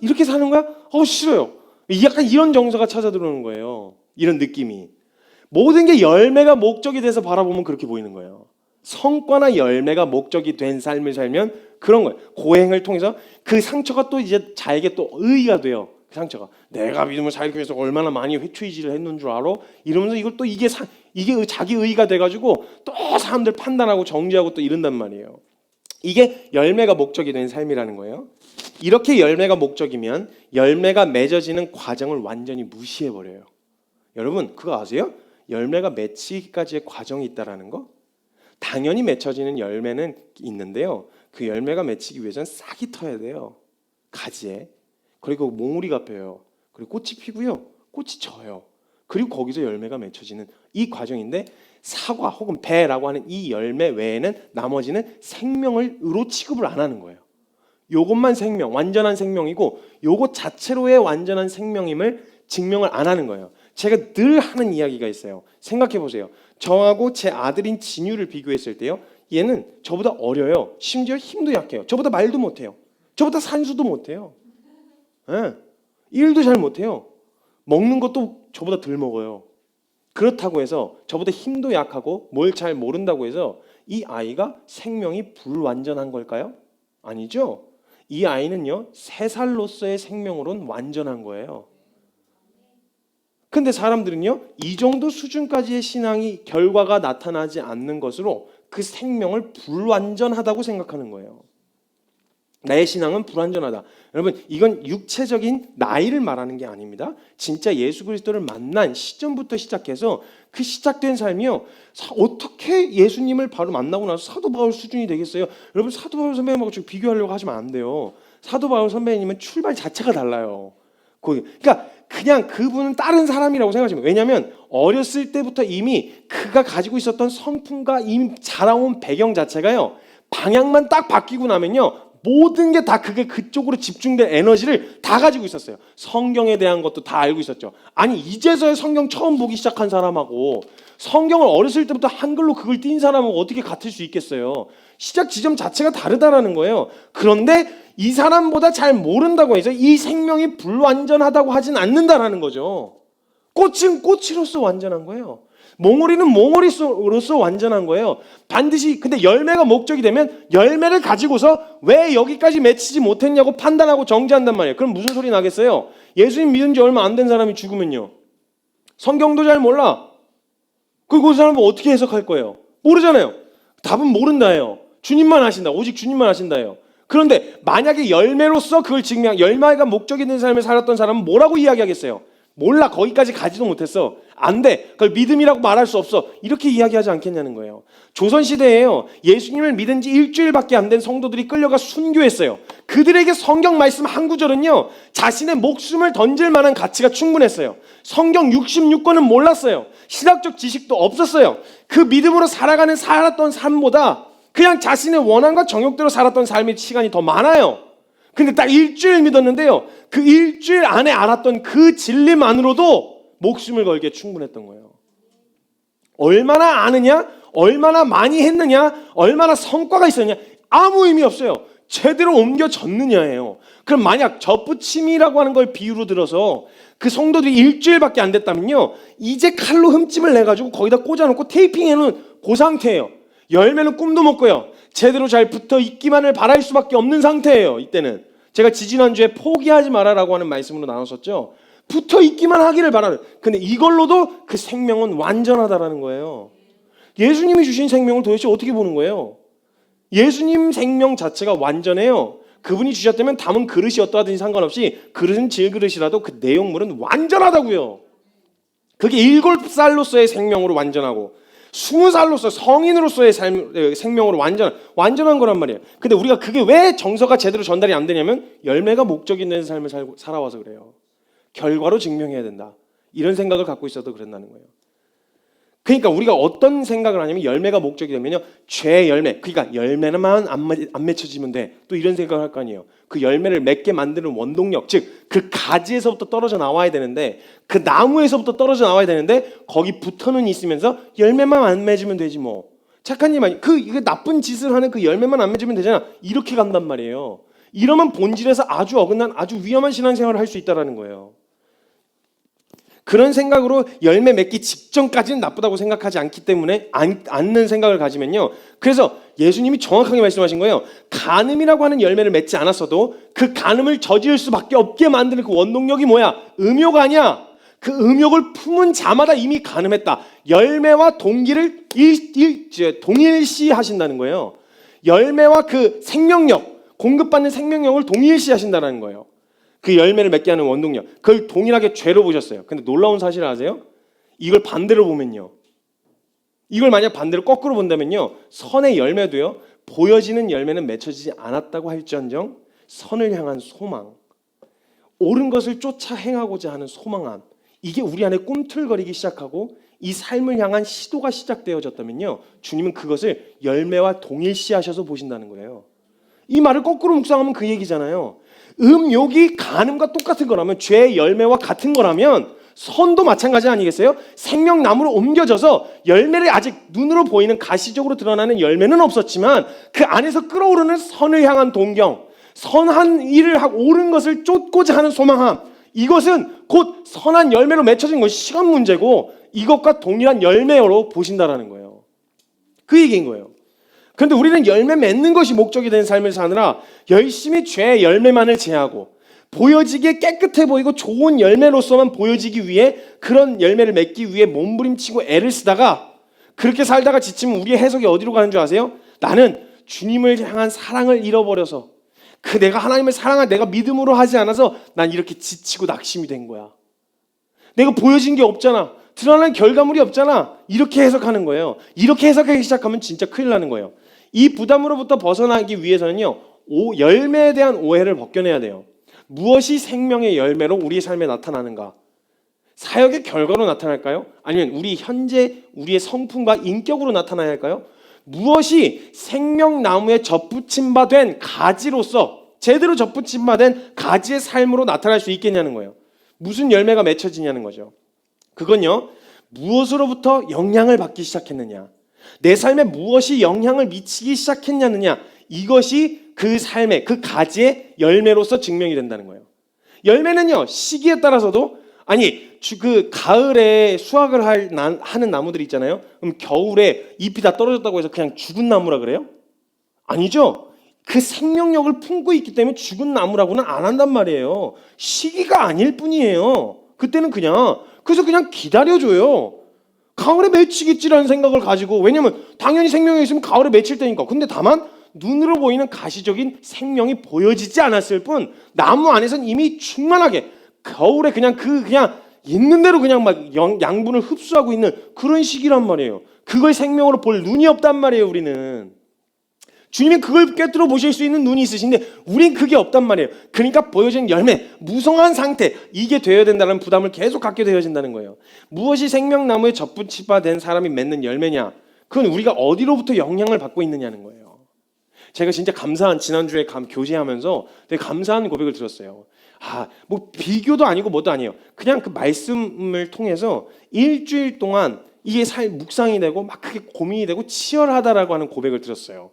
이렇게 사는 거야? 싫어요. 약간 이런 정서가 찾아 들어오는 거예요. 이런 느낌이. 모든 게 열매가 목적이 돼서 바라보면 그렇게 보이는 거예요. 성과나 열매가 목적이 된 삶을 살면 그런 거예요. 고행을 통해서 그 상처가 또 이제 자에게 또 의의가 돼요. 그 상처가 내가 믿음을 살기 위해서 얼마나 많이 회초이질을 했는 줄 알아? 이러면서 이걸 또 이게 자기 의의가 돼가지고 또 사람들 판단하고 정죄하고 또 이런단 말이에요. 이게 열매가 목적이 된 삶이라는 거예요. 이렇게 열매가 목적이면 열매가 맺어지는 과정을 완전히 무시해버려요. 여러분 그거 아세요? 열매가 맺히기까지의 과정이 있다라는 거? 당연히 맺혀지는 열매는 있는데요. 그 열매가 맺히기 위해서는 싹이 터야 돼요. 가지에. 그리고 몽우리가 펴요. 그리고 꽃이 피고요. 꽃이 져요. 그리고 거기서 열매가 맺혀지는 이 과정인데 사과 혹은 배라고 하는 이 열매 외에는 나머지는 생명을으로 취급을 안 하는 거예요. 요것만 생명, 완전한 생명이고 요것 자체로의 완전한 생명임을 증명을 안 하는 거예요. 제가 늘 하는 이야기가 있어요. 생각해 보세요. 저하고 제 아들인 진유를 비교했을 때요. 얘는 저보다 어려요. 심지어 힘도 약해요. 저보다 말도 못해요. 저보다 산수도 못해요. 네. 일도 잘 못해요. 먹는 것도 저보다 덜 먹어요. 그렇다고 해서 저보다 힘도 약하고 뭘 잘 모른다고 해서 이 아이가 생명이 불완전한 걸까요? 아니죠. 이 아이는요. 3살로서의 생명으로는 완전한 거예요. 근데 사람들은요. 이 정도 수준까지의 신앙이 결과가 나타나지 않는 것으로 그 생명을 불완전하다고 생각하는 거예요. 나의 신앙은 불완전하다. 여러분 이건 육체적인 나이를 말하는 게 아닙니다. 진짜 예수 그리스도를 만난 시점부터 시작해서 그 시작된 삶이요. 어떻게 예수님을 바로 만나고 나서 사도 바울 수준이 되겠어요? 여러분 사도 바울 선배님하고 좀 비교하려고 하시면 안 돼요. 사도 바울 선배님은 출발 자체가 달라요. 그러니까 그냥 그분은 다른 사람이라고 생각하시면 왜냐하면 어렸을 때부터 이미 그가 가지고 있었던 성품과 이미 자라온 배경 자체가요. 방향만 딱 바뀌고 나면요. 모든 게 다 그쪽으로 집중된 에너지를 다 가지고 있었어요. 성경에 대한 것도 다 알고 있었죠. 아니 이제서야 성경 처음 보기 시작한 사람하고 성경을 어렸을 때부터 한글로 그걸 띈 사람하고 어떻게 같을 수 있겠어요. 시작 지점 자체가 다르다라는 거예요. 그런데 이 사람보다 잘 모른다고 해서 이 생명이 불완전하다고 하진 않는다라는 거죠. 꽃은 꽃으로서 완전한 거예요. 몽우리는 몽우리로서 완전한 거예요. 반드시 근데 열매가 목적이 되면 열매를 가지고서 왜 여기까지 맺히지 못했냐고 판단하고 정죄한단 말이에요. 그럼 무슨 소리 나겠어요? 예수님 믿은 지 얼마 안 된 사람이 죽으면요. 성경도 잘 몰라. 그 사람은 어떻게 해석할 거예요? 모르잖아요. 답은 모른다예요. 주님만 아신다. 오직 주님만 아신다예요. 그런데 만약에 열매로서 그걸 열매가 목적이 된 삶을 살았던 사람은 뭐라고 이야기하겠어요? 몰라. 거기까지 가지도 못했어. 안 돼. 그걸 믿음이라고 말할 수 없어. 이렇게 이야기하지 않겠냐는 거예요. 조선시대에요. 예수님을 믿은 지 일주일밖에 안 된 성도들이 끌려가 순교했어요. 그 그들에게 성경 말씀 한 구절은요, 자신의 목숨을 던질 만한 가치가 충분했어요. 성경 66권은 몰랐어요. 신학적 지식도 없었어요. 그 믿음으로 살았던 삶보다 그냥 자신의 원함과 정욕대로 살았던 삶의 시간이 더 많아요. 근데 딱 일주일 믿었는데요, 그 일주일 안에 알았던 그 진리만으로도 목숨을 걸기에 충분했던 거예요. 얼마나 아느냐, 얼마나 많이 했느냐, 얼마나 성과가 있었느냐, 아무 의미 없어요. 제대로 옮겨졌느냐예요. 그럼 만약 젖붙임이라고 하는 걸 비유로 들어서 그 성도들이 일주일밖에 안 됐다면요, 이제 칼로 흠집을 내가지고 거기다 꽂아놓고 테이핑해놓은 그 상태예요. 열매는 꿈도 못 꿔요. 제대로 잘 붙어 있기만을 바랄 수밖에 없는 상태예요. 이때는 제가 지지난주에 포기하지 마라라고 하는 말씀으로 나눴었죠. 붙어 있기만 하기를 바라는. 근데 이걸로도 그 생명은 완전하다라는 거예요. 예수님이 주신 생명을 도대체 어떻게 보는 거예요? 예수님 생명 자체가 완전해요. 그분이 주셨다면 담은 그릇이 어떠하든지 상관없이 그릇은 질그릇이라도 그 내용물은 완전하다고요. 그게 7살로서의 생명으로 완전하고 20살로서 성인으로서의 생명으로 완전한 거란 말이에요. 근데 우리가 그게 왜 정서가 제대로 전달이 안 되냐면 열매가 목적이 있는 삶을 살아와서 그래요. 결과로 증명해야 된다. 이런 생각을 갖고 있어도 그런다는 거예요. 그러니까 우리가 어떤 생각을 하냐면 열매가 목적이 되면요, 죄의 열매, 그러니까 열매만 안 맺혀지면 돼, 또 이런 생각을 할 거 아니에요. 그 열매를 맺게 만드는 원동력, 즉 그 가지에서부터 떨어져 나와야 되는데, 그 나무에서부터 떨어져 나와야 되는데 거기 붙어는 있으면서 열매만 안 맺으면 되지 뭐. 착한 일 아니, 그 나쁜 짓을 하는 그 열매만 안 맺으면 되잖아. 이렇게 간단 말이에요. 이러면 본질에서 아주 어긋난 아주 위험한 신앙생활을 할 수 있다는 거예요. 그런 생각으로 열매 맺기 직전까지는 나쁘다고 생각하지 않기 때문에 않는 생각을 가지면요, 그래서 예수님이 정확하게 말씀하신 거예요. 간음이라고 하는 열매를 맺지 않았어도 그 간음을 저지를 수밖에 없게 만드는 그 원동력이 뭐야? 음욕 아니야. 그 음욕을 품은 자마다 이미 간음했다. 열매와 동기를 동일시 하신다는 거예요. 열매와 그 생명력, 공급받는 생명력을 동일시 하신다는 거예요. 그 열매를 맺게 하는 원동력, 그걸 동일하게 죄로 보셨어요. 근데 놀라운 사실을 아세요? 이걸 반대로 보면요, 이걸 만약 반대로 거꾸로 본다면요, 선의 열매도요, 보여지는 열매는 맺혀지지 않았다고 할지언정 선을 향한 소망, 옳은 것을 쫓아 행하고자 하는 소망함, 이게 우리 안에 꿈틀거리기 시작하고 이 삶을 향한 시도가 시작되어졌다면요, 주님은 그것을 열매와 동일시하셔서 보신다는 거예요. 이 말을 거꾸로 묵상하면 그 얘기잖아요. 음욕이 간음과 똑같은 거라면, 죄의 열매와 같은 거라면 선도 마찬가지 아니겠어요? 생명나무로 옮겨져서 열매를 아직 눈으로 보이는 가시적으로 드러나는 열매는 없었지만 그 안에서 끓어오르는 선을 향한 동경, 선한 일을 하고 옳은 것을 쫓고자 하는 소망함, 이것은 곧 선한 열매로 맺혀진 것이 시간 문제고 이것과 동일한 열매로 보신다라는 거예요. 그 얘기인 거예요. 그런데 우리는 열매 맺는 것이 목적이 된 삶을 사느라 열심히 죄의 열매만을 제하고 보여지기에 깨끗해 보이고 좋은 열매로서만 보여지기 위해 그런 열매를 맺기 위해 몸부림치고 애를 쓰다가 그렇게 살다가 지치면 우리의 해석이 어디로 가는 줄 아세요? 나는 주님을 향한 사랑을 잃어버려서 내가 하나님을 사랑한 내가 믿음으로 하지 않아서 난 이렇게 지치고 낙심이 된 거야. 내가 보여진 게 없잖아. 드러나는 결과물이 없잖아. 이렇게 해석하는 거예요. 이렇게 해석하기 시작하면 진짜 큰일 나는 거예요. 이 부담으로부터 벗어나기 위해서는요, 열매에 대한 오해를 벗겨내야 돼요. 무엇이 생명의 열매로 우리의 삶에 나타나는가? 사역의 결과로 나타날까요? 아니면 우리의 성품과 인격으로 나타나야 할까요? 무엇이 생명나무에 젖붙임 바 된 가지로서 제대로 젖붙임 바 된 가지의 삶으로 나타날 수 있겠냐는 거예요. 무슨 열매가 맺혀지냐는 거죠. 그건요, 무엇으로부터 영향을 받기 시작했느냐, 내 삶에 무엇이 영향을 미치기 시작했냐느냐, 이것이 그 삶의 그 가지의 열매로서 증명이 된다는 거예요. 열매는요, 시기에 따라서도 그 가을에 수확을 하는 나무들이 있잖아요. 그럼 겨울에 잎이 다 떨어졌다고 해서 그냥 죽은 나무라 그래요? 아니죠. 그 생명력을 품고 있기 때문에 죽은 나무라고는 안 한단 말이에요. 시기가 아닐 뿐이에요. 그때는 그래서 그냥 기다려줘요. 가을에 맺히겠지라는 생각을 가지고, 왜냐면 당연히 생명이 있으면 가을에 맺힐 때니까. 근데 다만 눈으로 보이는 가시적인 생명이 보여지지 않았을 뿐 나무 안에서는 이미 충만하게 겨울에 그냥 있는 대로 그냥 막 양분을 흡수하고 있는 그런 시기란 말이에요. 그걸 생명으로 볼 눈이 없단 말이에요. 우리는 주님이 그걸 꿰뚫어 보실 수 있는 눈이 있으신데 우린 그게 없단 말이에요. 그러니까 보여지는 열매, 무성한 상태, 이게 되어야 된다는 부담을 계속 갖게 되어진다는 거예요. 무엇이 생명나무의 젖붙이바 된 사람이 맺는 열매냐? 그건 우리가 어디로부터 영향을 받고 있느냐는 거예요. 제가 진짜 감사한, 지난주에 교제하면서 되게 감사한 고백을 들었어요. 뭐 비교도 아니고 뭐도 아니에요. 그냥 그 말씀을 통해서 일주일 동안 이게 묵상이 되고 막 크게 고민이 되고 치열하다라고 하는 고백을 들었어요.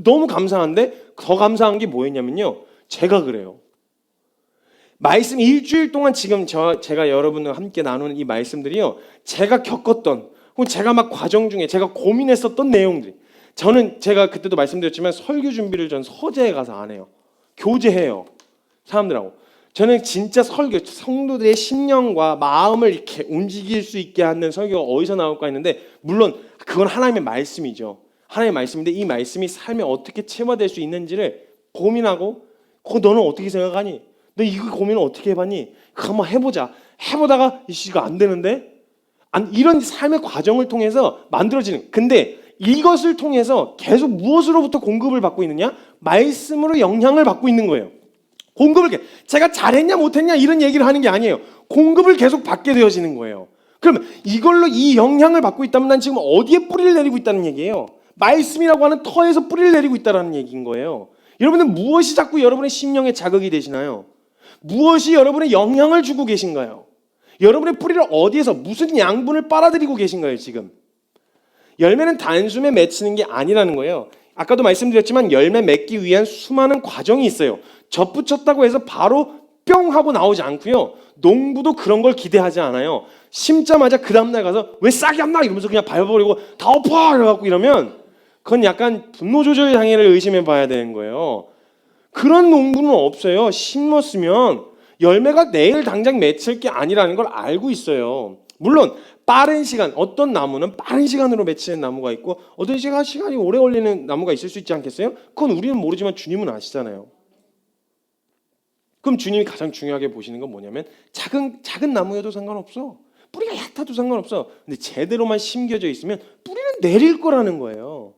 너무 감사한데 더 감사한 게 뭐였냐면요. 제가 그래요. 말씀 일주일 동안 지금 제가 여러분과 함께 나누는 이 말씀들이요. 제가 겪었던, 제가 막 과정 중에 제가 고민했었던 내용들. 저는 제가 그때도 말씀드렸지만 설교 준비를 전 서재에 가서 안 해요. 교제해요. 사람들하고. 저는 진짜 설교, 성도들의 심령과 마음을 이렇게 움직일 수 있게 하는 설교가 어디서 나올까 했는데 물론 그건 하나님의 말씀이죠. 하나님의 말씀인데 이 말씀이 삶에 어떻게 체화될 수 있는지를 고민하고 너는 어떻게 생각하니? 너 이거 고민을 어떻게 해봤니? 그거 한번 해보자. 해보다가 이거 안 되는데? 이런 삶의 과정을 통해서 만들어지는. 근데 이것을 통해서 계속 무엇으로부터 공급을 받고 있느냐? 말씀으로 영향을 받고 있는 거예요. 공급을 제가 잘했냐 못했냐 이런 얘기를 하는 게 아니에요. 공급을 계속 받게 되어지는 거예요. 그러면 이걸로 이 영향을 받고 있다면 난 지금 어디에 뿌리를 내리고 있다는 얘기예요. 말씀이라고 하는 터에서 뿌리를 내리고 있다는 얘기인 거예요. 여러분들 무엇이 자꾸 여러분의 심령에 자극이 되시나요? 무엇이 여러분의 영향을 주고 계신가요? 여러분의 뿌리를 어디에서 무슨 양분을 빨아들이고 계신가요 지금? 열매는 단숨에 맺히는 게 아니라는 거예요. 아까도 말씀드렸지만 열매 맺기 위한 수많은 과정이 있어요. 젖붙였다고 해서 바로 뿅 하고 나오지 않고요. 농부도 그런 걸 기대하지 않아요. 심자마자 그 다음날 가서 왜 싹이 안 나? 이러면서 그냥 밟아버리고 다 엎어! 이래갖고 이러면 그건 약간 분노 조절 장애를 의심해 봐야 되는 거예요. 그런 농부는 없어요. 심었으면 열매가 내일 당장 맺힐 게 아니라는 걸 알고 있어요. 물론 빠른 시간, 어떤 나무는 빠른 시간으로 맺히는 나무가 있고 어떤 시간이 오래 걸리는 나무가 있을 수 있지 않겠어요? 그건 우리는 모르지만 주님은 아시잖아요. 그럼 주님이 가장 중요하게 보시는 건 뭐냐면 작은 나무여도 상관없어. 뿌리가 얕아도 상관없어. 근데 제대로만 심겨져 있으면 뿌리는 내릴 거라는 거예요.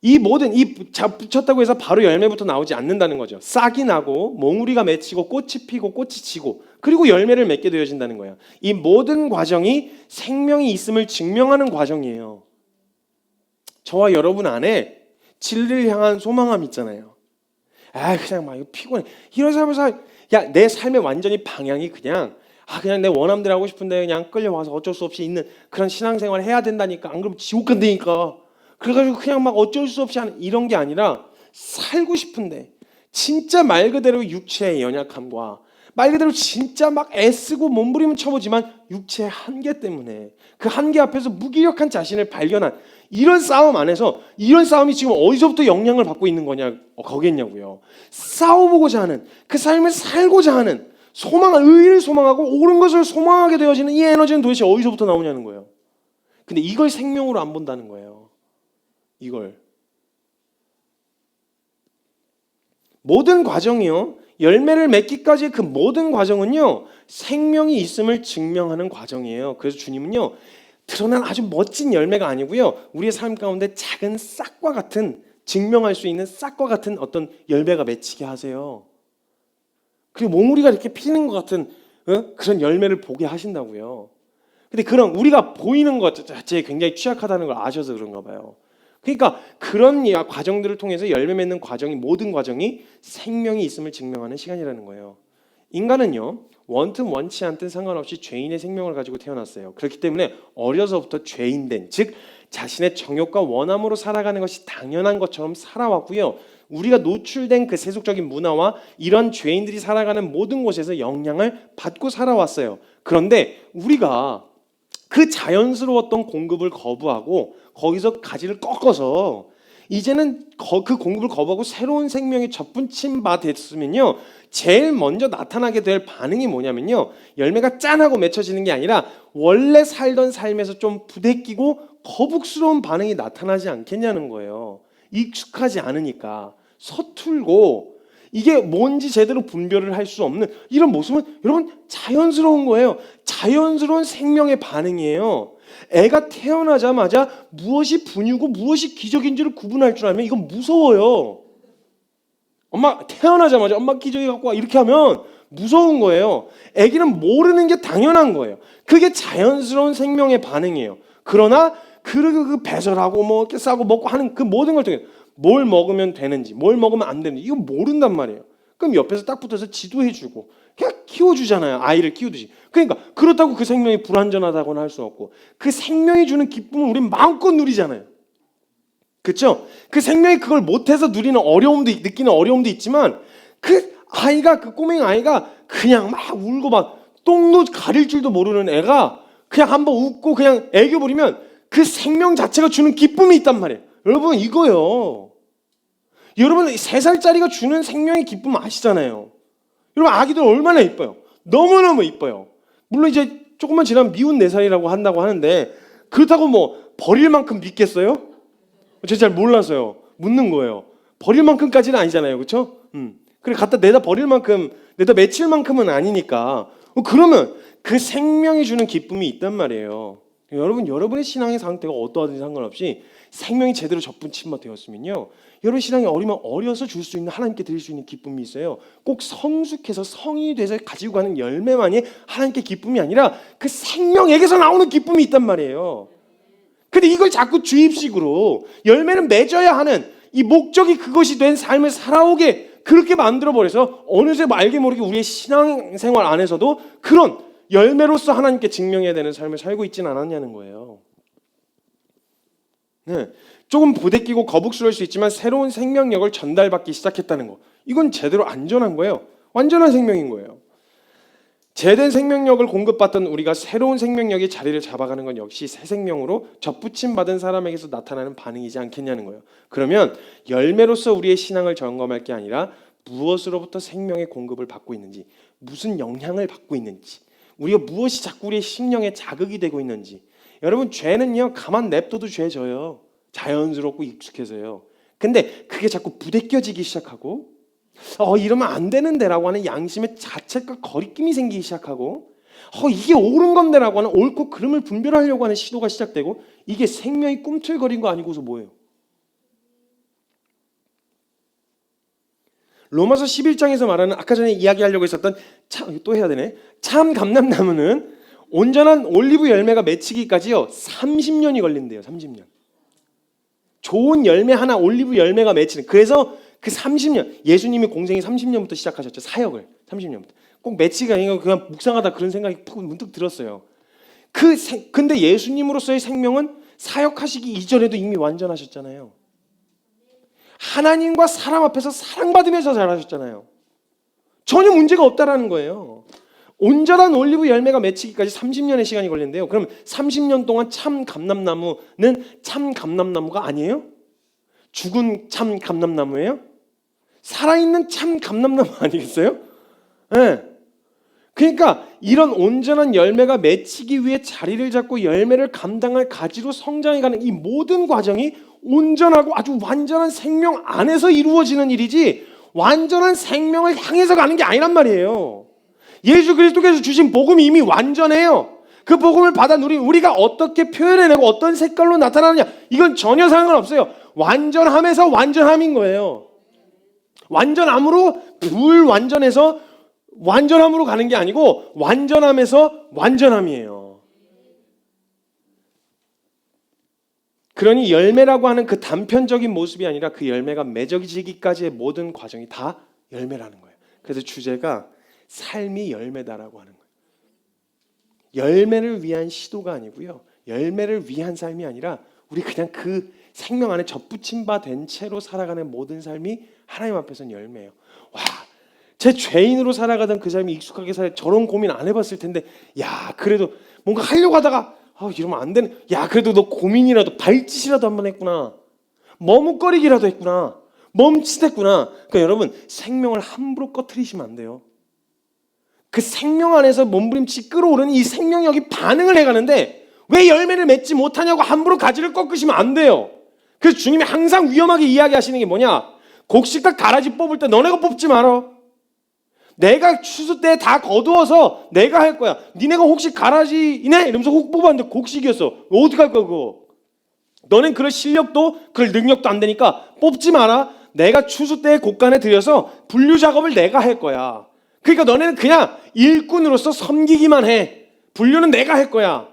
이 붙였다고 해서 바로 열매부터 나오지 않는다는 거죠. 싹이 나고 몽우리가 맺히고 꽃이 피고 꽃이 지고 그리고 열매를 맺게 되어진다는 거예요. 이 모든 과정이 생명이 있음을 증명하는 과정이에요. 저와 여러분 안에 진리를 향한 소망함 있잖아요. 그냥 막 피곤해. 이런 삶에서 내 삶의 완전히 방향이 그냥 내 원함대로 하고 싶은데 그냥 끌려와서 어쩔 수 없이 있는 그런 신앙생활을 해야 된다니까. 안 그러면 지옥 간다니까. 그래가지고 그냥 막 어쩔 수 없이 하는 이런 게 아니라 살고 싶은데 진짜 말 그대로 육체의 연약함과 말 그대로 진짜 막 애쓰고 몸부림은 쳐보지만 육체의 한계 때문에 그 한계 앞에서 무기력한 자신을 발견한 이런 싸움 안에서 이런 싸움이 지금 어디서부터 영향을 받고 있는 거겠냐고요. 싸워보고자 하는 그 삶을 살고자 하는 의를 소망하고 옳은 것을 소망하게 되어지는 이 에너지는 도대체 어디서부터 나오냐는 거예요. 근데 이걸 생명으로 안 본다는 거예요. 이걸 모든 과정이요. 열매를 맺기까지의 그 모든 과정은요. 생명이 있음을 증명하는 과정이에요. 그래서 주님은요. 드러난 아주 멋진 열매가 아니고요. 우리의 삶 가운데 작은 싹과 같은 증명할 수 있는 싹과 같은 어떤 열매가 맺히게 하세요. 그리고 몽우리가 이렇게 피는 것 같은 그런 열매를 보게 하신다고요. 근데 그런 우리가 보이는 것 자체에 굉장히 취약하다는 걸 아셔서 그런가 봐요. 그러니까 그런 과정들을 통해서 열매 맺는 모든 과정이 생명이 있음을 증명하는 시간이라는 거예요. 인간은요. 원튼 원치 않든 상관없이 죄인의 생명을 가지고 태어났어요. 그렇기 때문에 어려서부터 죄인된, 즉 자신의 정욕과 원함으로 살아가는 것이 당연한 것처럼 살아왔고요. 우리가 노출된 그 세속적인 문화와 이런 죄인들이 살아가는 모든 곳에서 영향을 받고 살아왔어요. 그런데 우리가 그 자연스러웠던 공급을 거부하고 거기서 가지를 꺾어서 이제는 그 공급을 거부하고 새로운 생명의 젖붙임 바 됐으면요. 제일 먼저 나타나게 될 반응이 뭐냐면요. 열매가 짠하고 맺혀지는 게 아니라 원래 살던 삶에서 좀 부대끼고 거북스러운 반응이 나타나지 않겠냐는 거예요. 익숙하지 않으니까 서툴고 이게 뭔지 제대로 분별을 할 수 없는 이런 모습은 여러분 자연스러운 거예요. 자연스러운 생명의 반응이에요. 애가 태어나자마자 무엇이 분유고 무엇이 기저귀인지를 구분할 줄 알면 이건 무서워요. 엄마 태어나자마자 엄마 기저귀 갖고 와 이렇게 하면 무서운 거예요. 애기는 모르는 게 당연한 거예요. 그게 자연스러운 생명의 반응이에요. 그러나 그 배설하고 뭐 이렇게 싸고 먹고 하는 그 모든 걸 통해 뭘 먹으면 되는지 뭘 먹으면 안 되는지 이거 모른단 말이에요. 그럼 옆에서 딱 붙어서 지도해주고 그냥 키워주잖아요. 아이를 키우듯이. 그러니까 그렇다고 그 생명이 불완전하다고는 할 수 없고 그 생명이 주는 기쁨을 우리는 마음껏 누리잖아요. 그렇죠? 그 생명이 그걸 못해서 누리는 어려움도 느끼는 어려움도 있지만 그 아이가 그 꼬맹이 아이가 그냥 막 울고 막 똥도 가릴 줄도 모르는 애가 그냥 한번 웃고 그냥 애교 부리면 그 생명 자체가 주는 기쁨이 있단 말이에요. 여러분 이거요. 여러분 3살짜리가 주는 생명의 기쁨 아시잖아요. 여러분 아기들 얼마나 이뻐요. 너무너무 이뻐요. 물론 이제 조금만 지나면 미운 4살이라고 한다고 하는데 그렇다고 뭐 버릴 만큼 믿겠어요? 제가 잘 몰라서요. 묻는 거예요. 버릴 만큼까지는 아니잖아요. 그렇죠? 그래 갖다 내다 버릴 만큼 내다 맺힐 만큼은 아니니까 그러면 그 생명이 주는 기쁨이 있단 말이에요. 여러분 여러분의 신앙의 상태가 어떠하든지 상관없이 생명이 제대로 접붙임만 되었으면요. 여러분 신앙이 어려서 줄 수 있는 하나님께 드릴 수 있는 기쁨이 있어요. 꼭 성숙해서 성인이 돼서 가지고 가는 열매만이 하나님께 기쁨이 아니라 그 생명에게서 나오는 기쁨이 있단 말이에요. 근데 이걸 자꾸 주입식으로 열매는 맺어야 하는 이 목적이 그것이 된 삶을 살아오게 그렇게 만들어버려서 어느새 알게 모르게 우리의 신앙생활 안에서도 그런 열매로서 하나님께 증명해야 되는 삶을 살고 있지는 않았냐는 거예요. 네, 조금 부대끼고 거북스러울 수 있지만 새로운 생명력을 전달받기 시작했다는 거. 이건 제대로 안전한 거예요. 완전한 생명인 거예요. 제된 생명력을 공급받던 우리가 새로운 생명력이 자리를 잡아가는 건 역시 새 생명으로 접붙임 받은 사람에게서 나타나는 반응이지 않겠냐는 거예요. 그러면 열매로서 우리의 신앙을 점검할 게 아니라 무엇으로부터 생명의 공급을 받고 있는지, 무슨 영향을 받고 있는지, 우리가 무엇이 자꾸 우리의 심령에 자극이 되고 있는지. 여러분 죄는요 가만 냅둬도 죄져요. 자연스럽고 익숙해서요. 근데 그게 자꾸 부대껴지기 시작하고 이러면 안 되는데라고 하는 양심의 자책과 거리낌이 생기기 시작하고 이게 옳은 건데라고 하는 옳고 그름을 분별하려고 하는 시도가 시작되고 이게 생명이 꿈틀거린 거 아니고서 뭐예요? 로마서 11장에서 말하는 아까 전에 이야기하려고 했었던 또 해야 되네. 참 감람나무는 온전한 올리브 열매가 맺히기까지요 30년이 걸린대요. 30년. 좋은 열매 하나 올리브 열매가 맺히는. 그래서 그 30년 예수님이 공생이 30년부터 시작하셨죠. 사역을 30년부터. 꼭 맺히기가 아니고 그냥 묵상하다 그런 생각이 문득 들었어요. 근데 예수님으로서의 생명은 사역하시기 이전에도 이미 완전하셨잖아요. 하나님과 사람 앞에서 사랑받으면서 잘하셨잖아요. 전혀 문제가 없다라는 거예요. 온전한 올리브 열매가 맺히기까지 30년의 시간이 걸린대요. 그럼 30년 동안 참 감람나무는 참 감람나무가 아니에요? 죽은 참 감람나무예요? 살아있는 참 감람나무 아니겠어요? 네. 그러니까 이런 온전한 열매가 맺히기 위해 자리를 잡고 열매를 감당할 가지로 성장해가는 이 모든 과정이 온전하고 아주 완전한 생명 안에서 이루어지는 일이지 완전한 생명을 향해서 가는 게 아니란 말이에요. 예수 그리스도께서 주신 복음이 이미 완전해요. 그 복음을 받아 우리가 어떻게 표현해내고 어떤 색깔로 나타나느냐 이건 전혀 상관없어요. 완전함에서 완전함인 거예요. 완전함으로 불완전해서 완전함으로 가는 게 아니고 완전함에서 완전함이에요. 그러니 열매라고 하는 그 단편적인 모습이 아니라 그 열매가 맺어지기까지의 모든 과정이 다 열매라는 거예요. 그래서 주제가 삶이 열매다라고 하는 거예요. 열매를 위한 시도가 아니고요. 열매를 위한 삶이 아니라 우리 그냥 그 생명 안에 접붙임 바 된 채로 살아가는 모든 삶이 하나님 앞에서는 열매예요. 와, 제 죄인으로 살아가던 그 삶이 익숙하게 저런 고민 안 해봤을 텐데 야 그래도 뭔가 하려고 하다가 이러면 안 되는. 야 그래도 너 고민이라도 발짓이라도 한번 했구나. 머뭇거리기라도 했구나. 멈칫했구나. 그러니까 여러분 생명을 함부로 꺼트리시면 안 돼요. 그 생명 안에서 몸부림치 끌어오르는 이 생명력이 반응을 해가는데 왜 열매를 맺지 못하냐고 함부로 가지를 꺾으시면 안 돼요. 그래서 주님이 항상 위험하게 이야기하시는 게 뭐냐? 곡식과 가라지 뽑을 때 너네가 뽑지 마라. 내가 추수 때 다 거두어서 내가 할 거야. 니네가 혹시 가라지이네? 이러면서 혹 뽑았는데 곡식이었어. 어떻게 할 거야 그거? 너넨 그럴 실력도 그럴 능력도 안 되니까 뽑지 마라. 내가 추수 때 곡간에 들여서 분류 작업을 내가 할 거야. 그러니까 너네는 그냥 일꾼으로서 섬기기만 해. 분류는 내가 할 거야.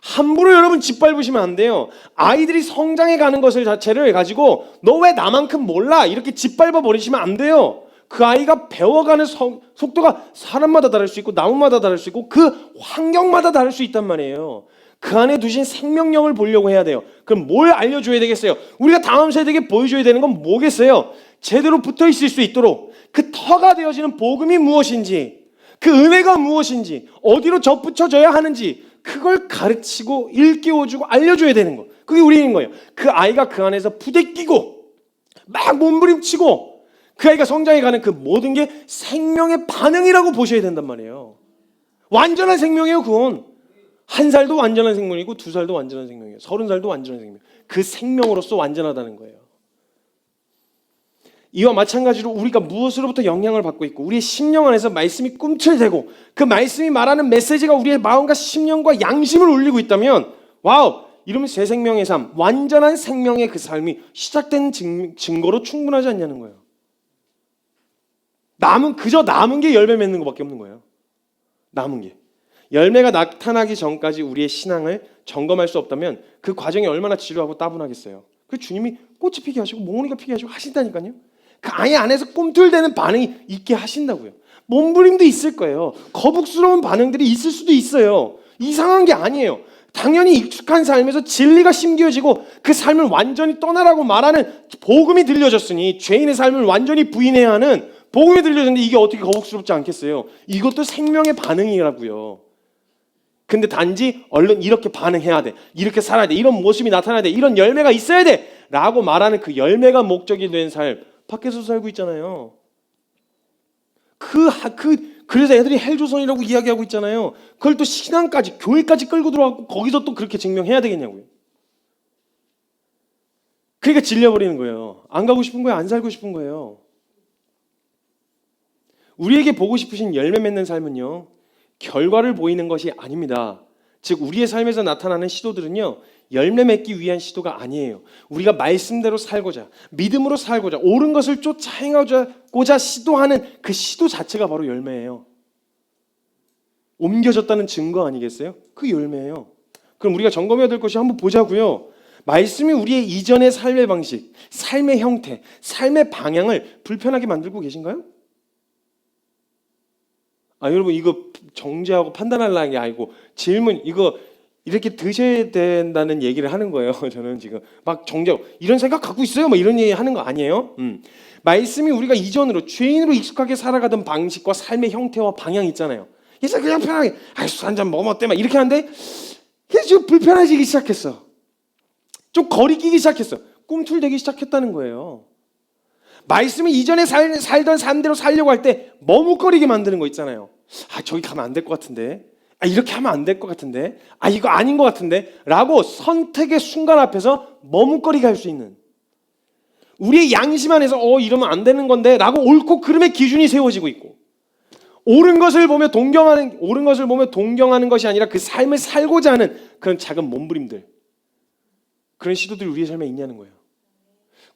함부로 여러분 짓밟으시면 안 돼요. 아이들이 성장해 가는 것을 자체를 가지고 너 왜 나만큼 몰라? 이렇게 짓밟아 버리시면 안 돼요. 그 아이가 배워가는 속도가 사람마다 다를 수 있고 나무마다 다를 수 있고 그 환경마다 다를 수 있단 말이에요. 그 안에 두신 생명력을 보려고 해야 돼요. 그럼 뭘 알려줘야 되겠어요? 우리가 다음 세대에게 보여줘야 되는 건 뭐겠어요? 제대로 붙어 있을 수 있도록 그 터가 되어지는 복음이 무엇인지, 그 은혜가 무엇인지, 어디로 접붙여져야 하는지 그걸 가르치고 일깨워주고 알려줘야 되는 거. 그게 우리인 거예요. 그 아이가 그 안에서 부대끼고 막 몸부림치고 그 아이가 성장해가는 그 모든 게 생명의 반응이라고 보셔야 된단 말이에요. 완전한 생명이에요. 그건 1살도 완전한 생명이고 2살도 완전한 생명이에요. 30살도 완전한 생명. 그 생명으로서 완전하다는 거예요. 이와 마찬가지로 우리가 무엇으로부터 영향을 받고 있고 우리의 심령 안에서 말씀이 꿈틀대고 그 말씀이 말하는 메시지가 우리의 마음과 심령과 양심을 울리고 있다면 와우! 이러면 새 생명의 삶, 완전한 생명의 그 삶이 시작된 증거로 충분하지 않냐는 거예요. 그저 남은 게 열매 맺는 것밖에 없는 거예요. 남은 게. 열매가 나타나기 전까지 우리의 신앙을 점검할 수 없다면 그 과정이 얼마나 지루하고 따분하겠어요. 그 주님이 꽃이 피게 하시고 몽우리가 피게 하시고 하신다니까요. 그 아이 안에서 꿈틀대는 반응이 있게 하신다고요. 몸부림도 있을 거예요. 거북스러운 반응들이 있을 수도 있어요. 이상한 게 아니에요. 당연히 익숙한 삶에서 진리가 심겨지고 그 삶을 완전히 떠나라고 말하는 복음이 들려졌으니 죄인의 삶을 완전히 부인해야 하는 복음이 들려졌는데 이게 어떻게 거북스럽지 않겠어요? 이것도 생명의 반응이라고요. 근데 단지 얼른 이렇게 반응해야 돼. 이렇게 살아야 돼. 이런 모습이 나타나야 돼. 이런 열매가 있어야 돼. 라고 말하는 그 열매가 목적이 된 삶 밖에서 살고 있잖아요. 그래서 애들이 헬조선이라고 이야기하고 있잖아요. 그걸 또 신앙까지 교회까지 끌고 들어가고 거기서 또 그렇게 증명해야 되겠냐고요. 그러니까 질려버리는 거예요. 안 가고 싶은 거예요. 안 살고 싶은 거예요. 우리에게 보고 싶으신 열매 맺는 삶은요. 결과를 보이는 것이 아닙니다. 즉 우리의 삶에서 나타나는 시도들은요. 열매 맺기 위한 시도가 아니에요. 우리가 말씀대로 살고자 믿음으로 살고자 옳은 것을 쫓아 행하고자 시도하는 그 시도 자체가 바로 열매예요. 옮겨졌다는 증거 아니겠어요? 그 열매예요. 그럼 우리가 점검해야 될 것이 한번 보자고요. 말씀이 우리의 이전의 삶의 방식, 삶의 형태, 삶의 방향을 불편하게 만들고 계신가요? 여러분 이거 정죄하고 판단하려는 게 아니고 질문 이거 이렇게 드셔야 된다는 얘기를 하는 거예요. 저는 지금 막 정죄하고 이런 생각 갖고 있어요. 뭐 이런 얘기 하는 거 아니에요. 말씀이 우리가 이전으로 죄인으로 익숙하게 살아가던 방식과 삶의 형태와 방향이 있잖아요. 이제 그냥 편하게 술 한잔 먹었대 막 이렇게 하는데 이게 지금 불편해지기 시작했어. 좀 거리 끼기 시작했어. 꿈틀대기 시작했다는 거예요. 말씀이 이전에 살던 삶대로 살려고 할 때 머뭇거리게 만드는 거 있잖아요. 저기 가면 안 될 것 같은데, 이렇게 하면 안 될 것 같은데, 이거 아닌 것 같은데 라고 선택의 순간 앞에서 머뭇거리게 할 수 있는 우리의 양심 안에서 이러면 안 되는 건데 라고 옳고 그름의 기준이 세워지고 있고 옳은 것을 보며 동경하는 것이 아니라 그 삶을 살고자 하는 그런 작은 몸부림들, 그런 시도들이 우리의 삶에 있냐는 거예요.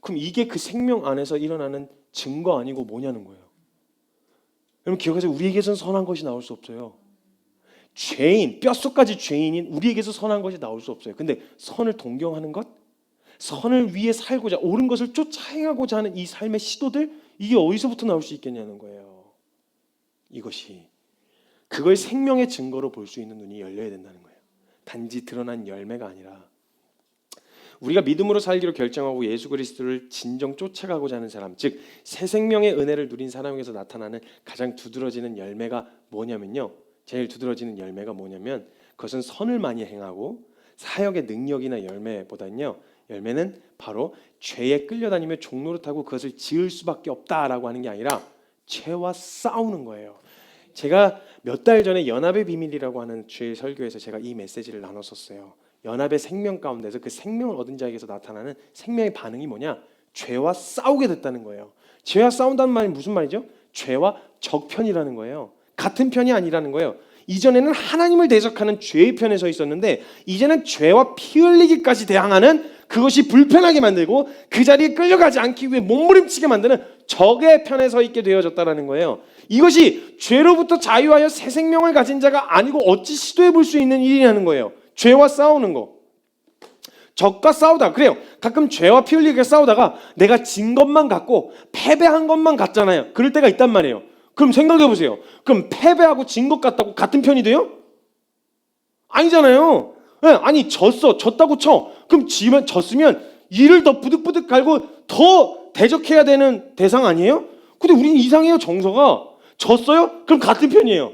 그럼 이게 그 생명 안에서 일어나는 증거 아니고 뭐냐는 거예요. 여러분 기억하세요. 우리에게서는 선한 것이 나올 수 없어요. 죄인, 뼛속까지 죄인인 우리에게서 선한 것이 나올 수 없어요. 근데 선을 동경하는 것, 선을 위해 살고자 옳은 것을 쫓아 행하고자 하는 이 삶의 시도들, 이게 어디서부터 나올 수 있겠냐는 거예요. 이것이 그걸 생명의 증거로 볼 수 있는 눈이 열려야 된다는 거예요. 단지 드러난 열매가 아니라 우리가 믿음으로 살기로 결정하고 예수 그리스도를 진정 쫓아가고자 하는 사람, 즉 새 생명의 은혜를 누린 사람에게서 나타나는 가장 두드러지는 열매가 뭐냐면요. 제일 두드러지는 열매가 뭐냐면 그것은 선을 많이 행하고 사역의 능력이나 열매보다는요. 열매는 바로 죄에 끌려다니며 종노릇하고 그것을 지을 수밖에 없다라고 하는 게 아니라 죄와 싸우는 거예요. 제가 몇 달 전에 연합의 비밀이라고 하는 주일 설교에서 제가 이 메시지를 나눴었어요. 연합의 생명 가운데서 그 생명을 얻은 자에게서 나타나는 생명의 반응이 뭐냐? 죄와 싸우게 됐다는 거예요. 죄와 싸운다는 말이 무슨 말이죠? 죄와 적편이라는 거예요. 같은 편이 아니라는 거예요. 이전에는 하나님을 대적하는 죄의 편에 서 있었는데 이제는 죄와 피 흘리기까지 대항하는, 그것이 불편하게 만들고 그 자리에 끌려가지 않기 위해 몸부림치게 만드는 적의 편에 서 있게 되어졌다는 거예요. 이것이 죄로부터 자유하여 새 생명을 가진 자가 아니고 어찌 시도해 볼 수 있는 일이냐는 거예요. 죄와 싸우는 거. 적과 싸우다. 그래요. 가끔 죄와 피 흘리게 싸우다가 내가 진 것만 같고 패배한 것만 같잖아요. 그럴 때가 있단 말이에요. 그럼 생각해 보세요. 그럼 패배하고 진 것 같다고 같은 편이 돼요? 아니잖아요. 네, 아니 졌다고 쳐. 그럼 졌으면 이를 더 부득부득 갈고 더 대적해야 되는 대상 아니에요? 근데 우리는 이상해요. 정서가. 졌어요? 그럼 같은 편이에요.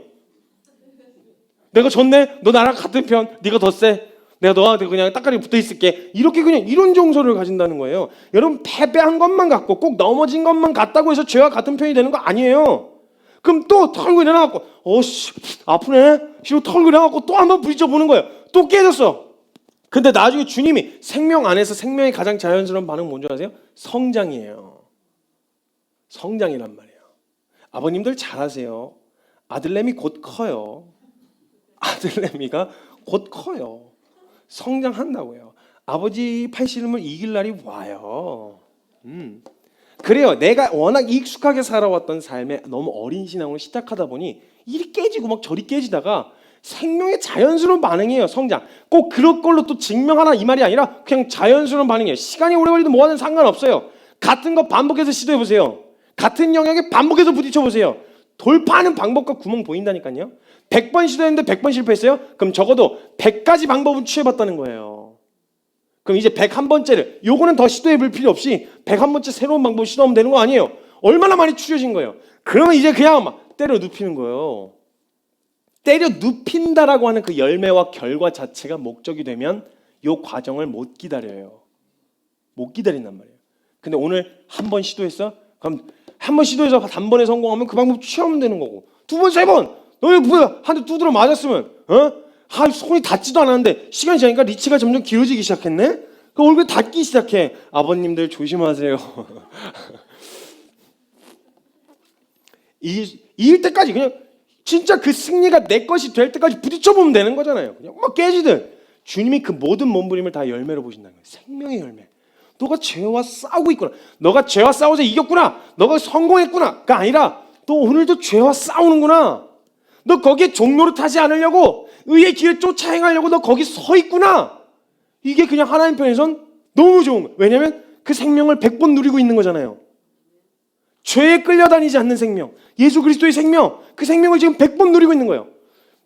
내가 졌네? 너 나랑 같은 편. 네가 더 세. 내가 너한테 그냥 따까리 붙어 있을게. 이렇게 그냥 이런 정서를 가진다는 거예요. 여러분, 패배한 것만 같고 꼭 넘어진 것만 같다고 해서 죄와 같은 편이 되는 거 아니에요. 그럼 또 털고 일어나갖고 어씨 아프네. 이러고 털고 일어나갖고 또 한번 부딪혀 보는 거예요. 또 깨졌어. 근데 나중에 주님이 생명 안에서 생명의 가장 자연스러운 반응은 뭔지 아세요? 성장이에요. 성장이란 말이에요. 아버님들 잘하세요. 아들내미 곧 커요. 아들내미가 곧 커요. 성장한다고요. 아버지 팔씨름을 이길 날이 와요. 그래요. 내가 워낙 익숙하게 살아왔던 삶에 너무 어린 신앙으로 시작하다 보니 이리 깨지고 막 저리 깨지다가 생명의 자연스러운 반응이에요. 성장. 꼭 그런 걸로 또 증명하라 이 말이 아니라 그냥 자연스러운 반응이에요. 시간이 오래 걸리든 뭐하든 상관없어요. 같은 거 반복해서 시도해보세요. 같은 영역에 반복해서 부딪혀보세요. 돌파하는 방법과 구멍 보인다니까요. 100번 시도했는데 100번 실패했어요? 그럼 적어도 100가지 방법은 취해봤다는 거예요. 그럼 이제 101번째를, 요거는 더 시도해볼 필요 없이 101번째 새로운 방법 시도하면 되는 거 아니에요. 얼마나 많이 추려진 거예요. 그러면 이제 그냥 막 때려 눕히는 거예요. 때려 눕힌다라고 하는 그 열매와 결과 자체가 목적이 되면 요 과정을 못 기다려요. 못 기다린단 말이에요. 근데 오늘 한 번 시도했어? 그럼 한 번 시도해서 단번에 성공하면 그 방법 취하면 되는 거고, 두 번, 세 번 너희 뭐야 한 대 두드려 맞았으면 손이 닿지도 않았는데 시간이 지나니까 리치가 점점 길어지기 시작했네. 그 얼굴 닿기 시작해. 아버님들 조심하세요. 이길 때까지 그냥 진짜 그 승리가 내 것이 될 때까지 부딪혀보면 되는 거잖아요. 그냥 막 깨지든. 주님이 그 모든 몸부림을 다 열매로 보신다는 거예요. 생명의 열매. 너가 죄와 싸우고 있구나. 너가 죄와 싸워서 이겼구나. 너가 성공했구나가 아니라 너 오늘도 죄와 싸우는구나. 너 거기에 종노릇하지 않으려고 의의 길을 쫓아 행하려고 너 거기 서 있구나. 이게 그냥 하나님 편에선 너무 좋은 거예요. 왜냐하면 그 생명을 100번 누리고 있는 거잖아요. 죄에 끌려다니지 않는 생명, 예수 그리스도의 생명, 그 생명을 지금 100번 누리고 있는 거예요.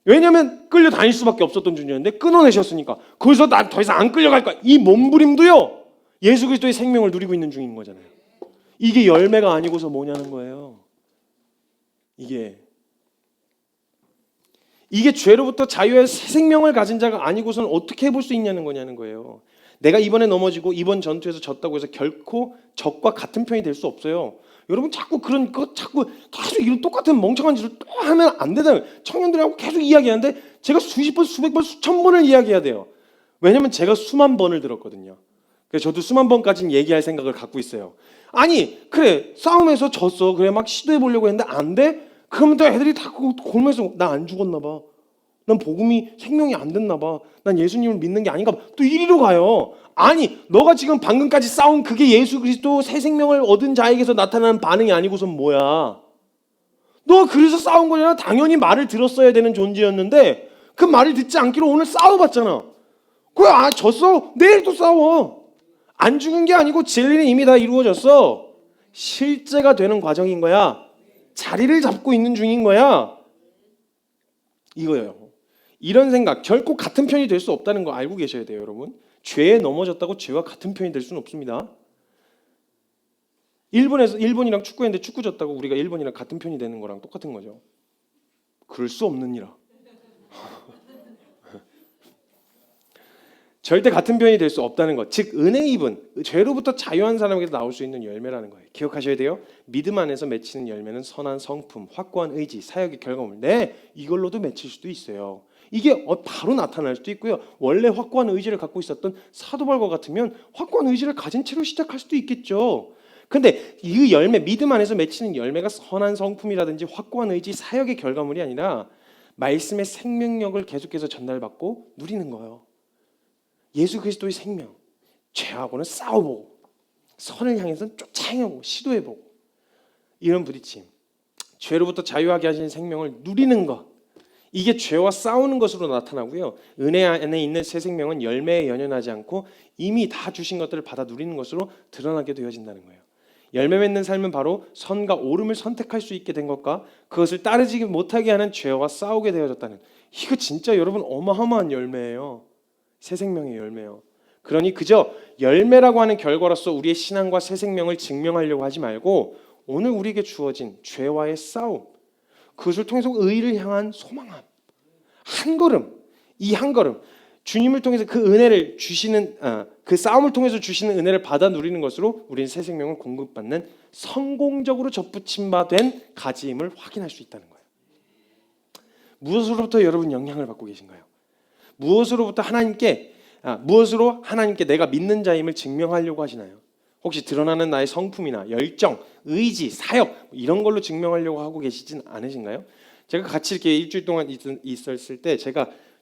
왜냐하면 끌려다닐 수밖에 없었던 존재였는데 끊어내셨으니까 거기서 난 더 이상 안 끌려갈 거야. 이 몸부림도요, 예수 그리스도의 생명을 누리고 있는 중인 거잖아요. 이게 열매가 아니고서 뭐냐는 거예요. 이게 죄로부터 자유의 새 생명을 가진 자가 아니고서는 어떻게 해볼 수 있냐는 거냐는 거예요. 내가 이번에 넘어지고 이번 전투에서 졌다고 해서 결코 적과 같은 편이 될 수 없어요. 여러분 자꾸 계속 이런 똑같은 멍청한 짓을 또 하면 안 된다는, 청년들하고 계속 이야기하는데 제가 수십 번, 수백 번, 수천 번을 이야기해야 돼요. 왜냐면 제가 수만 번을 들었거든요. 그래서 저도 수만 번까지는 얘기할 생각을 갖고 있어요. 아니 그래 싸움에서 졌어. 그래 막 시도해 보려고 했는데 안 돼? 그러면 또 애들이 다 골면서 나 안 죽었나 봐. 난 복음이 생명이 안 됐나 봐. 난 예수님을 믿는 게 아닌가 봐. 또 이리로 가요. 아니 너가 지금 방금까지 싸운 그게 예수 그리스도 새 생명을 얻은 자에게서 나타나는 반응이 아니고선 뭐야. 너가 그래서 싸운 거잖아. 당연히 말을 들었어야 되는 존재였는데 그 말을 듣지 않기로 오늘 싸워봤잖아. 그래 졌어. 내일 또 싸워. 안 죽은 게 아니고 진리는 이미 다 이루어졌어. 실제가 되는 과정인 거야. 자리를 잡고 있는 중인 거야. 이거예요. 이런 생각, 결코 같은 편이 될 수 없다는 거 알고 계셔야 돼요, 여러분. 죄에 넘어졌다고 죄와 같은 편이 될 수는 없습니다. 일본이랑 축구했는데 축구 졌다고 우리가 일본이랑 같은 편이 되는 거랑 똑같은 거죠. 그럴 수 없느니라. 절대 같은 편이 될 수 없다는 것. 즉 은혜 입은, 죄로부터 자유한 사람에게서 나올 수 있는 열매라는 거예요. 기억하셔야 돼요. 믿음 안에서 맺히는 열매는 선한 성품, 확고한 의지, 사역의 결과물. 네, 이걸로도 맺힐 수도 있어요. 이게 바로 나타날 수도 있고요. 원래 확고한 의지를 갖고 있었던 사도 바울과 같으면 확고한 의지를 가진 채로 시작할 수도 있겠죠. 근데 이 열매, 믿음 안에서 맺히는 열매가 선한 성품이라든지 확고한 의지, 사역의 결과물이 아니라 말씀의 생명력을 계속해서 전달받고 누리는 거예요. 예수 그리스도의 생명, 죄하고는 싸워보고 선을 향해서는 쫓아내고 시도해보고 이런 부딪힘, 죄로부터 자유하게 하시는 생명을 누리는 것, 이게 죄와 싸우는 것으로 나타나고요. 은혜 안에 있는 새 생명은 열매에 연연하지 않고 이미 다 주신 것들을 받아 누리는 것으로 드러나게 되어진다는 거예요. 열매 맺는 삶은 바로 선과 옳음을 선택할 수 있게 된 것과 그것을 따르지 못하게 하는 죄와 싸우게 되어졌다는, 이거 진짜 여러분 어마어마한 열매예요. 새 생명의 열매예요. 그러니 그저 열매라고 하는 결과로서 우리의 신앙과 새 생명을 증명하려고 하지 말고 오늘 우리에게 주어진 죄와의 싸움, 그것을 통해서 의를 향한 소망함, 한 걸음, 이 한 걸음, 주님을 통해서 그 은혜를 주시는, 그 싸움을 통해서 주시는 은혜를 받아 누리는 것으로 우리는 새 생명을 공급받는 성공적으로 접붙임 바 된 가지임을 확인할 수 있다는 거예요. 무엇으로부터 여러분 영향을 받고 계신가요? 무엇으로 하나님께 내가 믿는 자임을 증명하려고 하시나요? 혹시 드러나는 나의 성품이나 열정, 의지, 사역 이런 걸로 증명하려고 하고 계시진 않으신가요? 제가 같이 이렇게 일주일 동안 있었을 때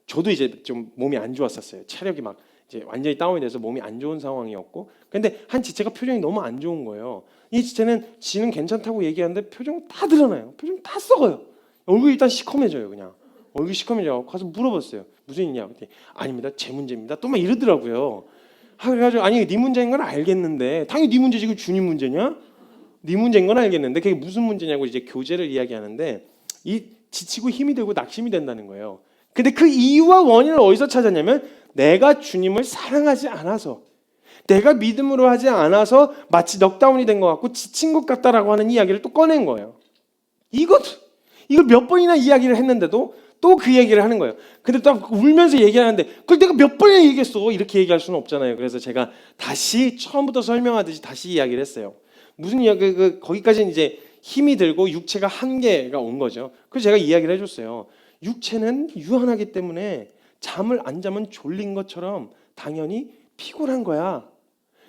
저도 이제 좀 몸이 안 좋았었어요. 체력이 막 이제 완전히 다운이 돼서 몸이 안 좋은 상황이었고, 근데 한 지체가 표정이 너무 안 좋은 거예요. 이 지체는 지는 괜찮다고 얘기하는데 표정 다 드러나요. 표정 다 썩어요. 얼굴이 일단 시커매져요. 그냥 얼굴이 시커매져. 가서 물어봤어요. 무슨 일이냐? 그랬더니 아닙니다. 제 문제입니다. 또 막 이러더라고요. 그래가지고 아니 네 문제인 건 알겠는데, 당연히 네 문제지. 그 주님 문제냐? 네 문제인 건 알겠는데 그게 무슨 문제냐고 이제 교제를 이야기하는데, 이 지치고 힘이 들고 낙심이 된다는 거예요. 근데 그 이유와 원인을 어디서 찾았냐면 내가 주님을 사랑하지 않아서, 내가 믿음으로 하지 않아서 마치 넉다운이 된 것 같고 지친 것 같다라고 하는 이야기를 또 꺼낸 거예요. 이걸 몇 번이나 이야기를 했는데도 또 그 얘기를 하는 거예요. 근데 또 울면서 얘기하는데 그걸 내가 몇 번이나 얘기했어, 이렇게 얘기할 수는 없잖아요. 그래서 제가 다시 처음부터 설명하듯이 다시 이야기를 했어요. 무슨 이야기, 거기까지는 이제 힘이 들고 육체가 한계가 온 거죠. 그래서 제가 이야기를 해줬어요. 육체는 유한하기 때문에 잠을 안 자면 졸린 것처럼 당연히 피곤한 거야.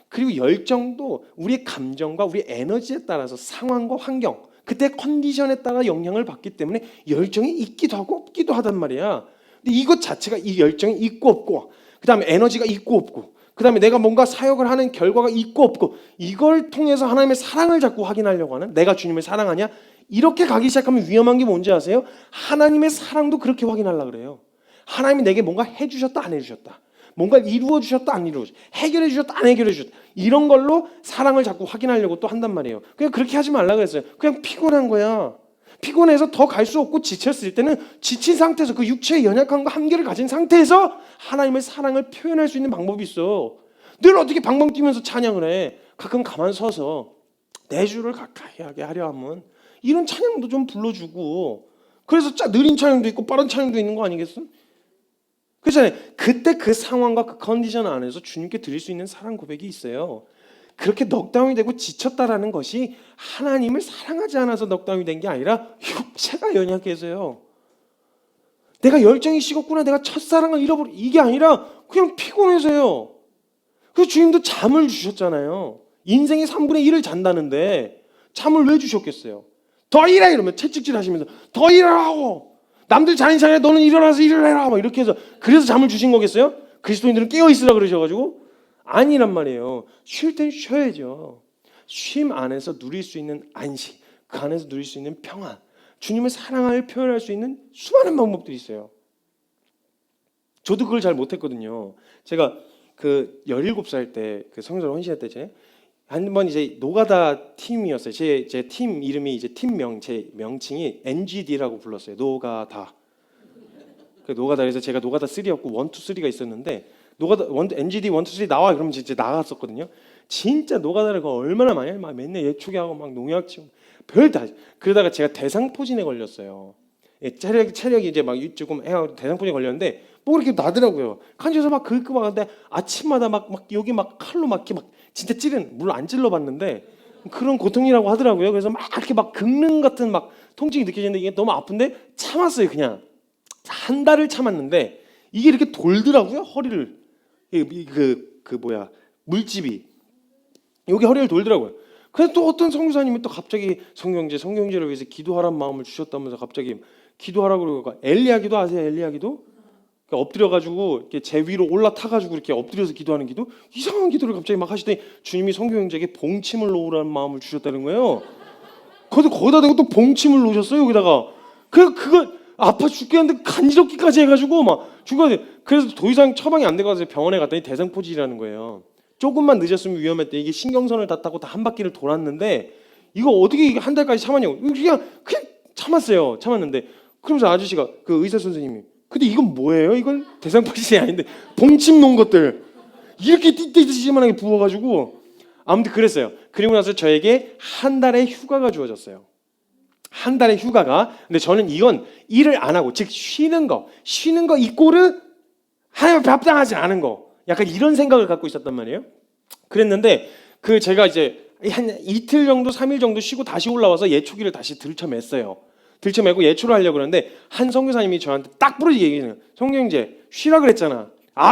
그리고 열정도 우리의 감정과 우리의 에너지에 따라서 상황과 환경, 그때 컨디션에 따라 영향을 받기 때문에 열정이 있기도 하고 없기도 하단 말이야. 근데 이것 자체가, 이 열정이 있고 없고, 그 다음에 에너지가 있고 없고, 그 다음에 내가 뭔가 사역을 하는 결과가 있고 없고, 이걸 통해서 하나님의 사랑을 자꾸 확인하려고 하는, 내가 주님을 사랑하냐? 이렇게 가기 시작하면 위험한 게 뭔지 아세요? 하나님의 사랑도 그렇게 확인하려고 그래요. 하나님이 내게 뭔가 해주셨다 안 해주셨다, 뭔가 이루어 주셨다 안 이루어 주셨다, 해결해 주셨다 안 해결해 주셨다, 이런 걸로 사랑을 자꾸 확인하려고 또 한단 말이에요. 그냥 그렇게 하지 말라 그랬어요. 그냥 피곤한 거야. 피곤해서 더 갈 수 없고 지쳤을 때는 지친 상태에서, 그 육체의 연약함과 한계를 가진 상태에서 하나님의 사랑을 표현할 수 있는 방법이 있어. 늘 어떻게 방방 뛰면서 찬양을 해? 가끔 가만 서서 내 주를 가까이 하게 하려 하면 이런 찬양도 좀 불러주고, 그래서 느린 찬양도 있고 빠른 찬양도 있는 거 아니겠어? 그렇잖아요. 그때 그 상황과 그 컨디션 안에서 주님께 드릴 수 있는 사랑 고백이 있어요. 그렇게 넉다운이 되고 지쳤다라는 것이 하나님을 사랑하지 않아서 넉다운이 된 게 아니라 육체가 연약해서요. 내가 열정이 식었구나, 내가 첫사랑을 잃어버린, 이게 아니라 그냥 피곤해서요. 그래서 주님도 잠을 주셨잖아요. 인생의 3분의 1을 잔다는데 잠을 왜 주셨겠어요? 더 일해! 이러면 채찍질 하시면서 더 일하라고! 남들 자는 시간에 너는 일어나서 일을 해라! 막 이렇게 해서, 그래서 잠을 주신 거겠어요? 그리스도인들은 깨어있으라 그러셔가지고? 아니란 말이에요. 쉴 땐 쉬어야죠. 쉼 안에서 누릴 수 있는 안식, 그 안에서 누릴 수 있는 평안, 주님의 사랑을 표현할 수 있는 수많은 방법들이 있어요. 저도 그걸 잘 못했거든요. 제가 그 17살 때 그 성전을 헌신할 때 한번 이제 노가다 팀이었어요. 제 팀 이름이 이제 제 명칭이 NGD라고 불렀어요. 노가다. 그 노가다에서 제가 노가다 3였고 1, 2, 3가 있었는데, 노가다 NGD 1, 2, 3 나와 그러면 진짜 나갔었거든요. 진짜 노가다를 얼마나 많이 막 맨날 예초기하고 막 농약 치고 별 다. 그러다가 제가 대상포진에 걸렸어요. 예, 체력이 이제 막 조금 해가 대상포진에 걸렸는데 뭐 그렇게 나더라고요. 간지에서 막 긁고 막 하는데 아침마다 막 여기 막 칼로 막 이렇게 막 진짜 물론 안 찔러봤는데 그런 고통이라고 하더라고요. 그래서 막 이렇게 막 긁는 같은 막 통증이 느껴지는데 이게 너무 아픈데 참았어요. 그냥 한 달을 참았는데 이게 이렇게 돌더라고요. 허리를 물집이 여기 허리를 돌더라고요. 근데 또 어떤 선교사님이 또 갑자기 성경제를 위해서 기도하라는 마음을 주셨다면서 갑자기 기도하라고 그러고 엘리야 기도 아세요? 엘리야 기도? 그러니까 엎드려가지고 이렇게 제 위로 올라타가지고 이렇게 엎드려서 기도하는 기도? 이상한 기도를 갑자기 막 하시더니 주님이 성경제에게 봉침을 놓으라는 마음을 주셨다는 거예요. 거기다 대고 또 봉침을 놓으셨어요 여기다가. 그거 아파 죽겠는데 간지럽기까지 해가지고 막 죽어야. 그래서 더 이상 처방이 안 돼가지고 병원에 갔더니 대상포진이라는 거예요. 조금만 늦었으면 위험했대. 이게 신경선을 다 타고 다 한 바퀴를 돌았는데 이거 어떻게 한 달까지 참았냐고. 그냥 참았어요. 참았는데 그러면서 아저씨가 그 의사 선생님이 근데 이건 뭐예요? 이건 대상포진이 아닌데 봉침 놓은 것들 이렇게 띠띠띠만하게 부어가지고 아무튼 그랬어요. 그리고 나서 저에게 한 달의 휴가가 주어졌어요. 한 달의 휴가가. 근데 저는 이건 일을 안 하고 즉 쉬는 거 이꼬르 하나님 앞에 합당하지 않은 거 약간 이런 생각을 갖고 있었단 말이에요. 그랬는데 제가 이제 한 이틀 정도 3일 정도 쉬고 다시 올라와서 예초기를 다시 들쳐맸어요. 들쳐매고 예초를 하려고 그러는데 한 선교사님이 저한테 딱 부러지게 얘기해요. 성경제 쉬라 그랬잖아.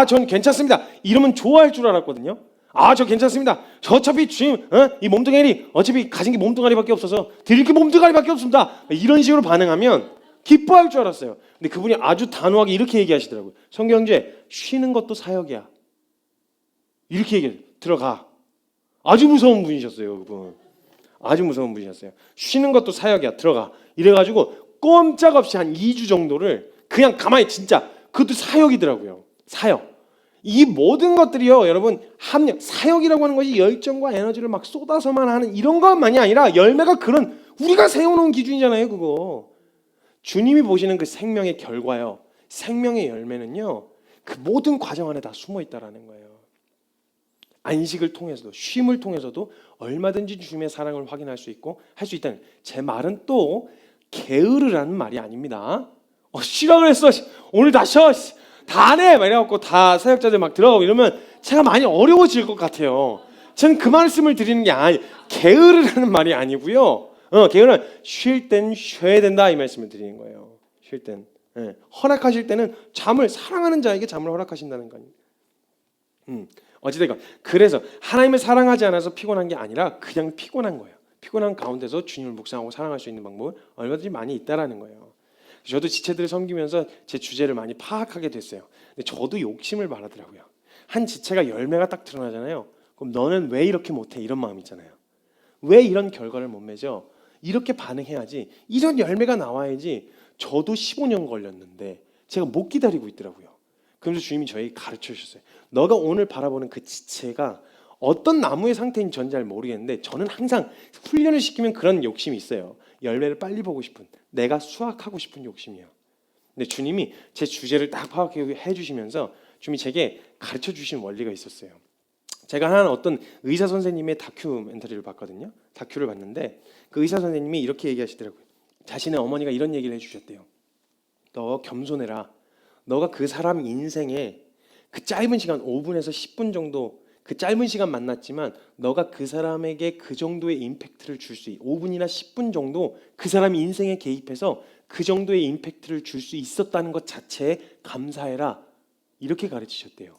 전 괜찮습니다. 이러면 좋아할 줄 알았거든요. 저 괜찮습니다. 저 어차피 주님 이 몸뚱아리 어차피 가진 게 몸뚱아리밖에 없어서 드릴 게 몸뚱아리밖에 없습니다. 이런 식으로 반응하면 기뻐할 줄 알았어요. 근데 그분이 아주 단호하게 이렇게 얘기하시더라고요. 성경제 쉬는 것도 사역이야. 이렇게 얘기해요. 들어가. 아주 무서운 분이셨어요. 그분. 아주 무서운 분이셨어요. 쉬는 것도 사역이야. 들어가. 이래가지고 꼼짝없이 한 2주 정도를 그냥 가만히 진짜 그것도 사역이더라고요. 사역. 이 모든 것들이요 여러분 사역이라고 하는 것이 열정과 에너지를 막 쏟아서만 하는 이런 것만이 아니라 열매가 그런 우리가 세워놓은 기준이잖아요. 그거 주님이 보시는 그 생명의 결과요 생명의 열매는요 그 모든 과정 안에 다 숨어 있다라는 거예요. 안식을 통해서도 쉼을 통해서도 얼마든지 주님의 사랑을 확인할 수 있고 할 수 있다는. 제 말은 또 게으르라는 말이 아닙니다. 쉬라 그랬어 오늘 다 쉬어 다 안 해! 막 이래갖고 다 사역자들 막 들어가고 이러면 제가 많이 어려워질 것 같아요. 저는 그 말씀을 드리는 게 게으르라는 말이 아니고요. 게으르는 쉴 땐 쉬어야 된다 이 말씀을 드리는 거예요. 쉴 땐. 허락하실 때는 사랑하는 자에게 잠을 허락하신다는 거예요. 어찌됐건 그래서 하나님을 사랑하지 않아서 피곤한 게 아니라 그냥 피곤한 거예요. 피곤한 가운데서 주님을 묵상하고 사랑할 수 있는 방법은 얼마든지 많이 있다라는 거예요. 저도 지체들을 섬기면서 제 주제를 많이 파악하게 됐어요. 근데 저도 욕심을 말하더라고요. 한 지체가 열매가 딱 드러나잖아요. 그럼 너는 왜 이렇게 못해? 이런 마음 있잖아요. 왜 이런 결과를 못 맺어? 이렇게 반응해야지. 이런 열매가 나와야지. 저도 15년 걸렸는데 제가 못 기다리고 있더라고요. 그러면서 주님이 저에게 가르쳐 주셨어요. 너가 오늘 바라보는 그 지체가 어떤 나무의 상태인지 전 잘 모르겠는데 저는 항상 훈련을 시키면 그런 욕심이 있어요. 열매를 빨리 보고 싶은, 내가 수확하고 싶은 욕심이에요. 근데 주님이 제 주제를 딱 파악해 주시면서 주님이 제게 가르쳐 주신 원리가 있었어요. 제가 한 어떤 의사 선생님의 다큐멘터리를 봤거든요. 다큐를 봤는데 그 의사 선생님이 이렇게 얘기하시더라고요. 자신의 어머니가 이런 얘기를 해주셨대요. 너 겸손해라. 너가 그 사람 인생에 그 짧은 시간 5분에서 10분 정도 그 짧은 시간 만났지만 너가 그 사람에게 그 정도의 임팩트를 줄 수 5분이나 10분 정도 그 사람 인생에 개입해서 그 정도의 임팩트를 줄 수 있었다는 것 자체에 감사해라. 이렇게 가르치셨대요.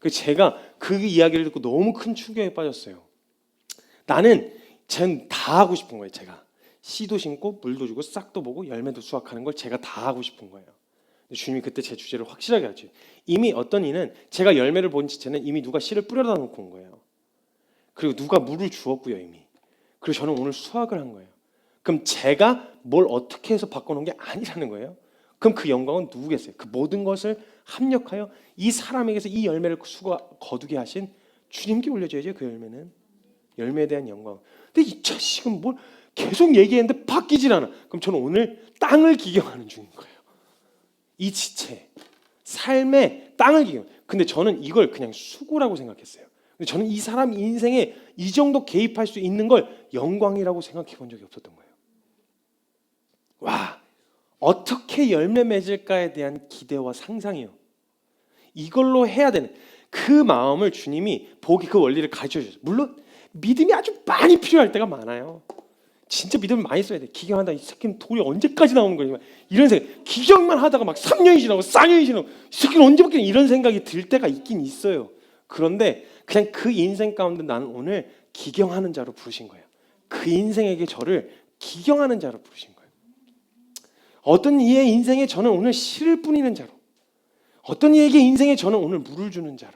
제가 그 이야기를 듣고 너무 큰 충격에 빠졌어요. 나는 전 다 하고 싶은 거예요. 제가 씨도 심고 물도 주고 싹도 보고 열매도 수확하는 걸 제가 다 하고 싶은 거예요. 주님이 그때 제 주제를 확실하게 가르쳐요. 이미 어떤 이는 제가 열매를 본 지체는 이미 누가 씨를 뿌려다 놓고 온 거예요. 그리고 누가 물을 주었고요 이미. 그리고 저는 오늘 수확을 한 거예요. 그럼 제가 뭘 어떻게 해서 바꿔놓은 게 아니라는 거예요. 그럼 그 영광은 누구겠어요? 그 모든 것을 합력하여 이 사람에게서 이 열매를 거두게 하신 주님께 올려줘야죠. 그 열매는. 열매에 대한 영광. 근데 이 자식은 뭘 계속 얘기했는데 바뀌질 않아. 그럼 저는 오늘 땅을 기경하는 중인 거예요. 이 지체, 삶의 땅을 기경. 근데 저는 이걸 그냥 수고라고 생각했어요. 근데 저는 이 사람 인생에 이 정도 개입할 수 있는 걸 영광이라고 생각해 본 적이 없었던 거예요. 와, 어떻게 열매 맺을까에 대한 기대와 상상이요. 이걸로 해야 되는 그 마음을 주님이 그 원리를 가르쳐 주셨어요. 물론 믿음이 아주 많이 필요할 때가 많아요. 진짜 믿음을 많이 써야 돼. 기경한다. 이 새끼는 돌이 언제까지 나오는 거지? 이런 생각. 기경만 하다가 막 3년이 지나고 4년이 지나고 이 새끼는 언제 바뀌냐 이런 생각이 들 때가 있긴 있어요. 그런데 그냥 그 인생 가운데 나는 오늘 기경하는 자로 부르신 거예요. 그 인생에게 저를 기경하는 자로 부르신 거예요. 어떤 이의 인생에 저는 오늘 씨를 뿌리는 자로, 어떤 이에게 인생에 저는 오늘 물을 주는 자로,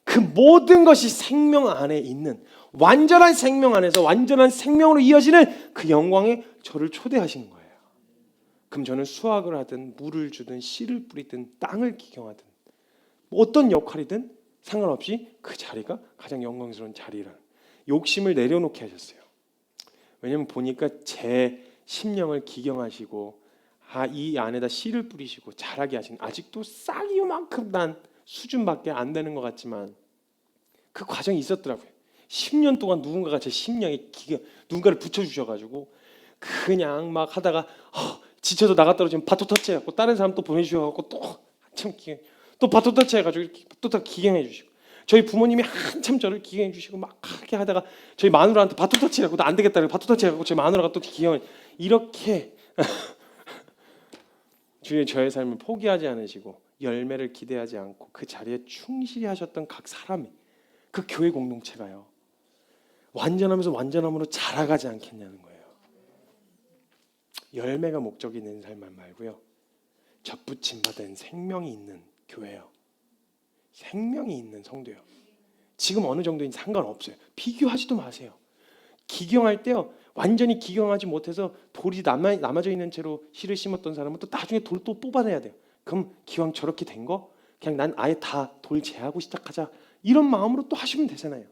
그 모든 것이 생명 안에 있는 완전한 생명 안에서 완전한 생명으로 이어지는 그 영광에 저를 초대하신 거예요. 그럼 저는 수확을 하든 물을 주든 씨를 뿌리든 땅을 기경하든 어떤 역할이든 상관없이 그 자리가 가장 영광스러운 자리라는, 욕심을 내려놓게 하셨어요. 왜냐하면 보니까 제 심령을 기경하시고 이 안에다 씨를 뿌리시고 자라게 하신, 아직도 싹이 요만큼 난 수준밖에 안 되는 것 같지만 그 과정이 있었더라고요. 10년 동안 누군가가 제 심령에 누군가를 붙여주셔가지고 그냥 막 하다가 지쳐서 나가 떨어지면 바토 터치해갖고 다른 사람 또 보내주셔갖고 또 한참 또 바토 터치해가지고 또 다 기경해 주시고, 저희 부모님이 한참 저를 기경해 주시고 막 그렇게 하다가 저희 마누라한테 바토 터치해갖고 나 안 되겠다 바토 터치해갖고 저희 마누라가 또 기경을, 이렇게 주의 저의 삶을 포기하지 않으시고 열매를 기대하지 않고 그 자리에 충실히 하셨던 각 사람이, 그 교회 공동체가요, 완전하면서 완전함으로 자라가지 않겠냐는 거예요. 열매가 목적이 있는 삶만 말고요, 접붙임 받은 생명이 있는 교회요, 생명이 있는 성도요. 지금 어느 정도인지 상관없어요. 비교하지도 마세요. 기경할 때요, 완전히 기경하지 못해서 돌이 남아져 있는 채로 씨를 심었던 사람은 또 나중에 돌 또 뽑아내야 돼요. 그럼 기왕 저렇게 된 거 그냥 난 아예 다 돌 제하고 시작하자, 이런 마음으로 또 하시면 되잖아요.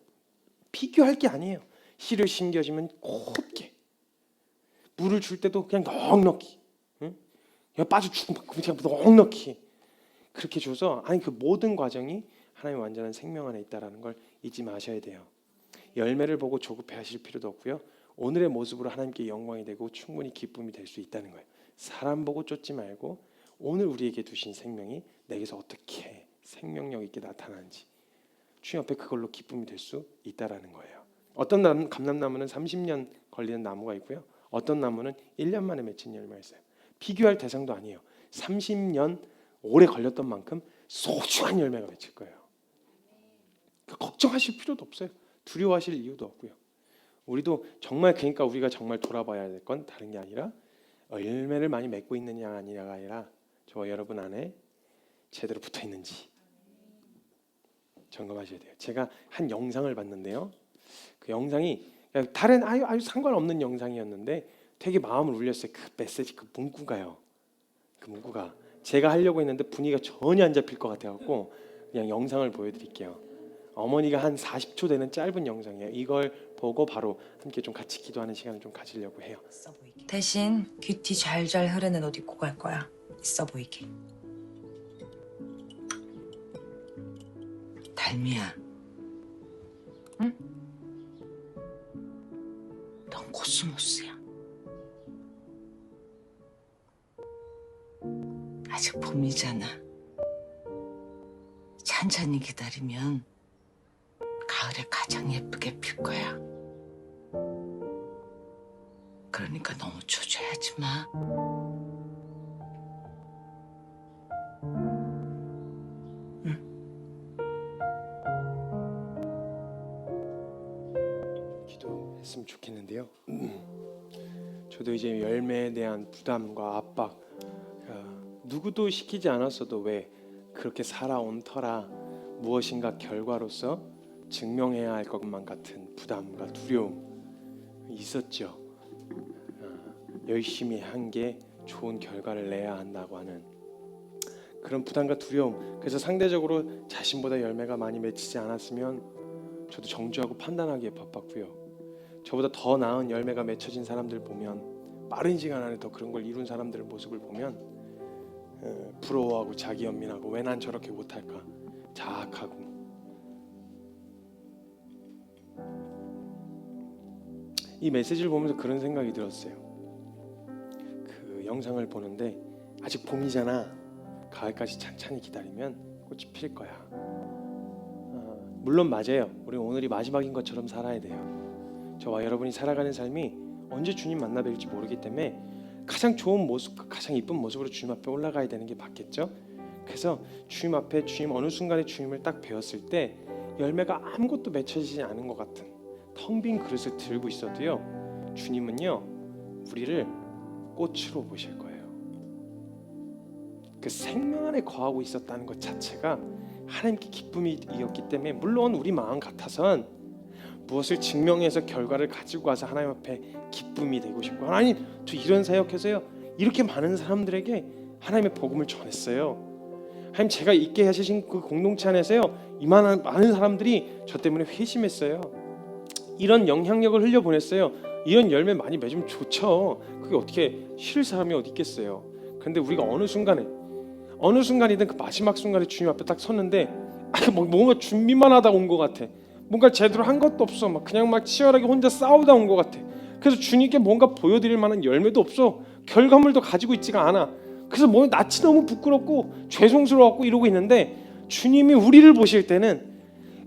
비교할 게 아니에요. 씨를 심겨지면 곧게, 물을 줄 때도 그냥 넉넉히, 응? 빠져 죽고 그냥 넉넉히 그렇게 줘서, 아니 그 모든 과정이 하나님의 완전한 생명 안에 있다라는 걸 잊지 마셔야 돼요. 열매를 보고 조급해하실 필요도 없고요. 오늘의 모습으로 하나님께 영광이 되고 충분히 기쁨이 될 수 있다는 거예요. 사람 보고 쫓지 말고 오늘 우리에게 두신 생명이 내게서 어떻게 생명력 있게 나타나는지 주님 앞에 그걸로 기쁨이 될 수 있다라는 거예요. 어떤 감람나무는 30년 걸리는 나무가 있고요, 어떤 나무는 1년 만에 맺힌 열매가 있어요. 비교할 대상도 아니에요. 30년 오래 걸렸던 만큼 소중한 열매가 맺힐 거예요. 그러니까 걱정하실 필요도 없어요. 두려워하실 이유도 없고요. 우리도 정말, 그러니까 우리가 정말 돌아봐야 될 건 다른 게 아니라 열매를 많이 맺고 있느냐가 아니라 저와 여러분 안에 제대로 붙어 있는지 점검하셔야 돼요. 제가 한 영상을 봤는데요, 그 영상이 다른 아주 상관없는 영상이었는데 되게 마음을 울렸어요. 그 메시지, 그 문구가요. 그 문구가 제가 하려고 했는데 분위기가 전혀 안 잡힐 것 같아갖고 그냥 영상을 보여드릴게요. 어머니가 한 40초 되는 짧은 영상이에요. 이걸 보고 바로 함께 좀 같이 기도하는 시간을 좀 가지려고 해요. 대신 귀티 잘잘 흐르는 옷 입고 갈 거야. 있어 보이게. 달미야. 응? 넌 코스모스야. 아직 봄이잖아. 천천히 기다리면 가을에 가장 예쁘게 필 거야. 그러니까 너무 초조해하지 마. 기도했으면 좋겠는데요. 저도 이제 열매에 대한 부담과 압박, 누구도 시키지 않았어도 왜 그렇게 살아온 터라 무엇인가 결과로서 증명해야 할 것만 같은 부담과 두려움 있었죠. 열심히 한 게 좋은 결과를 내야 한다고 하는 그런 부담과 두려움. 그래서 상대적으로 자신보다 열매가 많이 맺히지 않았으면 저도 정죄하고 판단하기에 바빴고요. 저보다 더 나은 열매가 맺혀진 사람들 보면, 빠른 시간 안에 더 그런 걸 이룬 사람들의 모습을 보면 부러워하고 자기 연민하고 왜 난 저렇게 못할까 자학하고, 이 메시지를 보면서 그런 생각이 들었어요. 그 영상을 보는데 아직 봄이잖아. 가을까지 찬찬히 기다리면 꽃이 필 거야. 물론 맞아요. 우리 오늘이 마지막인 것처럼 살아야 돼요. 저와 여러분이 살아가는 삶이 언제 주님 만나 뵐지 모르기 때문에 가장 좋은 모습, 가장 이쁜 모습으로 주님 앞에 올라가야 되는 게 맞겠죠. 그래서 주님 앞에, 주님 어느 순간에 주님을 딱 배웠을 때 열매가 아무것도 맺혀지지 않은 것 같은, 텅 빈 그릇을 들고 있어도요, 주님은요 우리를 꽃으로 보실 거예요. 그 생명 안에 거하고 있었다는 것 자체가 하나님께 기쁨이었기 때문에, 물론 우리 마음 같아선 무엇을 증명해서 결과를 가지고 와서 하나님 앞에 기쁨이 되고 싶고, 하나님 저 이런 사역해서요 이렇게 많은 사람들에게 하나님의 복음을 전했어요. 하나님 제가 있게 하신 그 공동체 안에서요 이만한 많은 사람들이 저 때문에 회심했어요. 이런 영향력을 흘려보냈어요. 이런 열매 많이 맺으면 좋죠. 그게 어떻게 싫을 사람이 어디 있겠어요. 그런데 우리가 어느 순간이든 그 마지막 순간에 주님 앞에 딱 섰는데 뭔가 준비만 하다 온 것 같아. 뭔가 제대로 한 것도 없어. 그냥 치열하게 혼자 싸우다 온 것 같아. 그래서 주님께 뭔가 보여드릴 만한 열매도 없어. 결과물도 가지고 있지가 않아. 그래서 낯이 너무 부끄럽고 죄송스러웠고 이러고 있는데, 주님이 우리를 보실 때는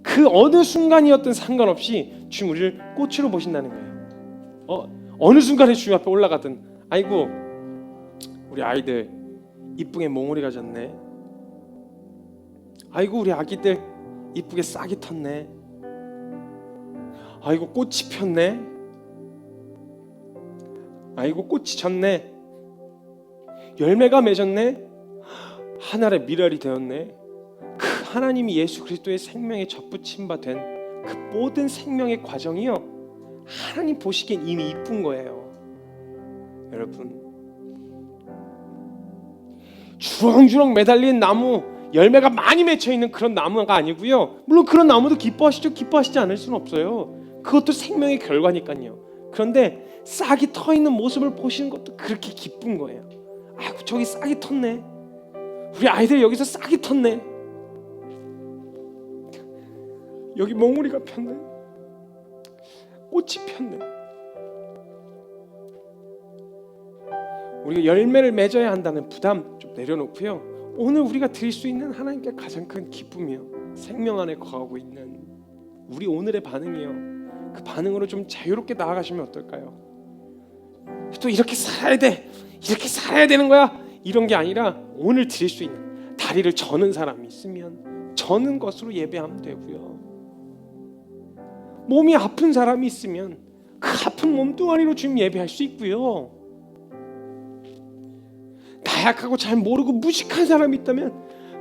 그 어느 순간이었든 상관없이 주님 우리를 꽃으로 보신다는 거예요. 어느 순간에 주님 앞에 올라가든, 아이고 우리 아이들 이쁘게 몽우리가 졌네. 아이고 우리 아기들 이쁘게 싹이 텄네. 아이고 꽃이 폈네. 아이고 꽃이 졌네. 열매가 맺었네. 하늘의 미랄이 되었네. 그 하나님이 예수 그리스도의 생명에 접붙임 바 된 그 모든 생명의 과정이요, 하나님 보시기엔 이미 이쁜 거예요. 여러분, 주렁주렁 매달린 나무, 열매가 많이 맺혀 있는 그런 나무가 아니고요. 물론 그런 나무도 기뻐하시죠. 기뻐하시지 않을 수는 없어요. 그것도 생명의 결과니까요. 그런데 싹이 터 있는 모습을 보시는 것도 그렇게 기쁜 거예요. 아이고 저기 싹이 텄네. 우리 아이들 여기서 싹이 텄네. 여기 몽우리가 폈네. 꽃이 폈네. 우리가 열매를 맺어야 한다는 부담 좀 내려놓고요, 오늘 우리가 드릴 수 있는 하나님께 가장 큰 기쁨이요, 생명 안에 거하고 있는 우리 오늘의 반응이요, 그 반응으로 좀 자유롭게 나아가시면 어떨까요? 또 이렇게 살아야 돼, 이렇게 살아야 되는 거야, 이런 게 아니라 오늘 드릴 수 있는, 다리를 저는 사람이 있으면 저는 것으로 예배하면 되고요, 몸이 아픈 사람이 있으면 그 아픈 몸뚱아리로 주님 예배할 수 있고요, 나약하고 잘 모르고 무식한 사람이 있다면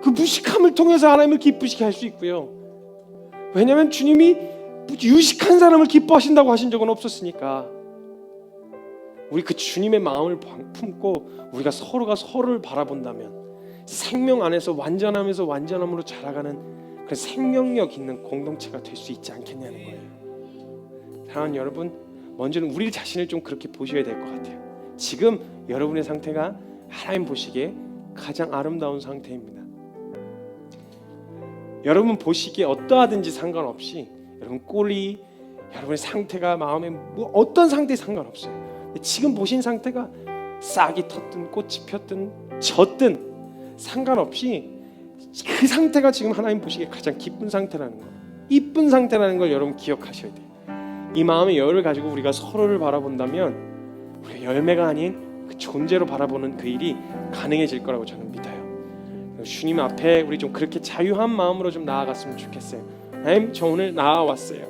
그 무식함을 통해서 하나님을 기쁘시게 할 수 있고요. 왜냐하면 주님이 유식한 사람을 기뻐하신다고 하신 적은 없었으니까. 우리 그 주님의 마음을 품고 우리가 서로가 서로를 바라본다면 생명 안에서 완전하면서 완전함으로 자라가는 그 생명력 있는 공동체가 될 수 있지 않겠냐는 거예요. 사랑하는 여러분, 먼저는 우리 자신을 좀 그렇게 보셔야 될 것 같아요. 지금 여러분의 상태가 하나님 보시기에 가장 아름다운 상태입니다. 여러분 보시기에 어떠하든지 상관없이, 여러분 꼴이, 여러분의 상태가, 마음에 어떤 상태에 상관없어요. 지금 보신 상태가 싹이 텄든 꽃이 폈든 졌든 상관없이 그 상태가 지금 하나님 보시기에 가장 기쁜 상태라는 거, 이쁜 상태라는 걸 여러분 기억하셔야 돼요. 이 마음의 여유를 가지고 우리가 서로를 바라본다면 우리가 열매가 아닌 그 존재로 바라보는 그 일이 가능해질 거라고 저는 믿어요. 주님 앞에 우리 좀 그렇게 자유한 마음으로 좀 나아갔으면 좋겠어요. 하나님, 저 오늘 나아왔어요.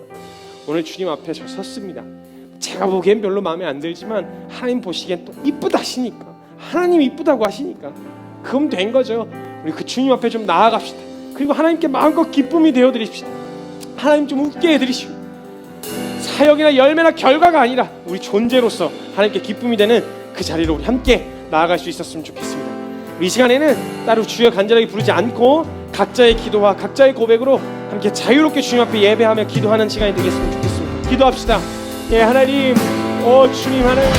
오늘 주님 앞에 저 섰습니다. 제가 보기엔 별로 마음에 안 들지만 하나님 보시기엔 또 이쁘다 하시니까, 하나님 이쁘다고 하시니까 그럼 된 거죠. 우리 그 주님 앞에 좀 나아갑시다. 그리고 하나님께 마음껏 기쁨이 되어드립시다. 하나님 좀 웃게 해드리시고, 사역이나 열매나 결과가 아니라 우리 존재로서 하나님께 기쁨이 되는 그 자리로 우리 함께 나아갈 수 있었으면 좋겠습니다. 우리 이 시간에는 따로 주여 간절하게 부르지 않고 각자의 기도와 각자의 고백으로 함께 자유롭게 주님 앞에 예배하며 기도하는 시간이 되겠으면 좋겠습니다. 기도합시다. 예, 하나님, 주님 하나님.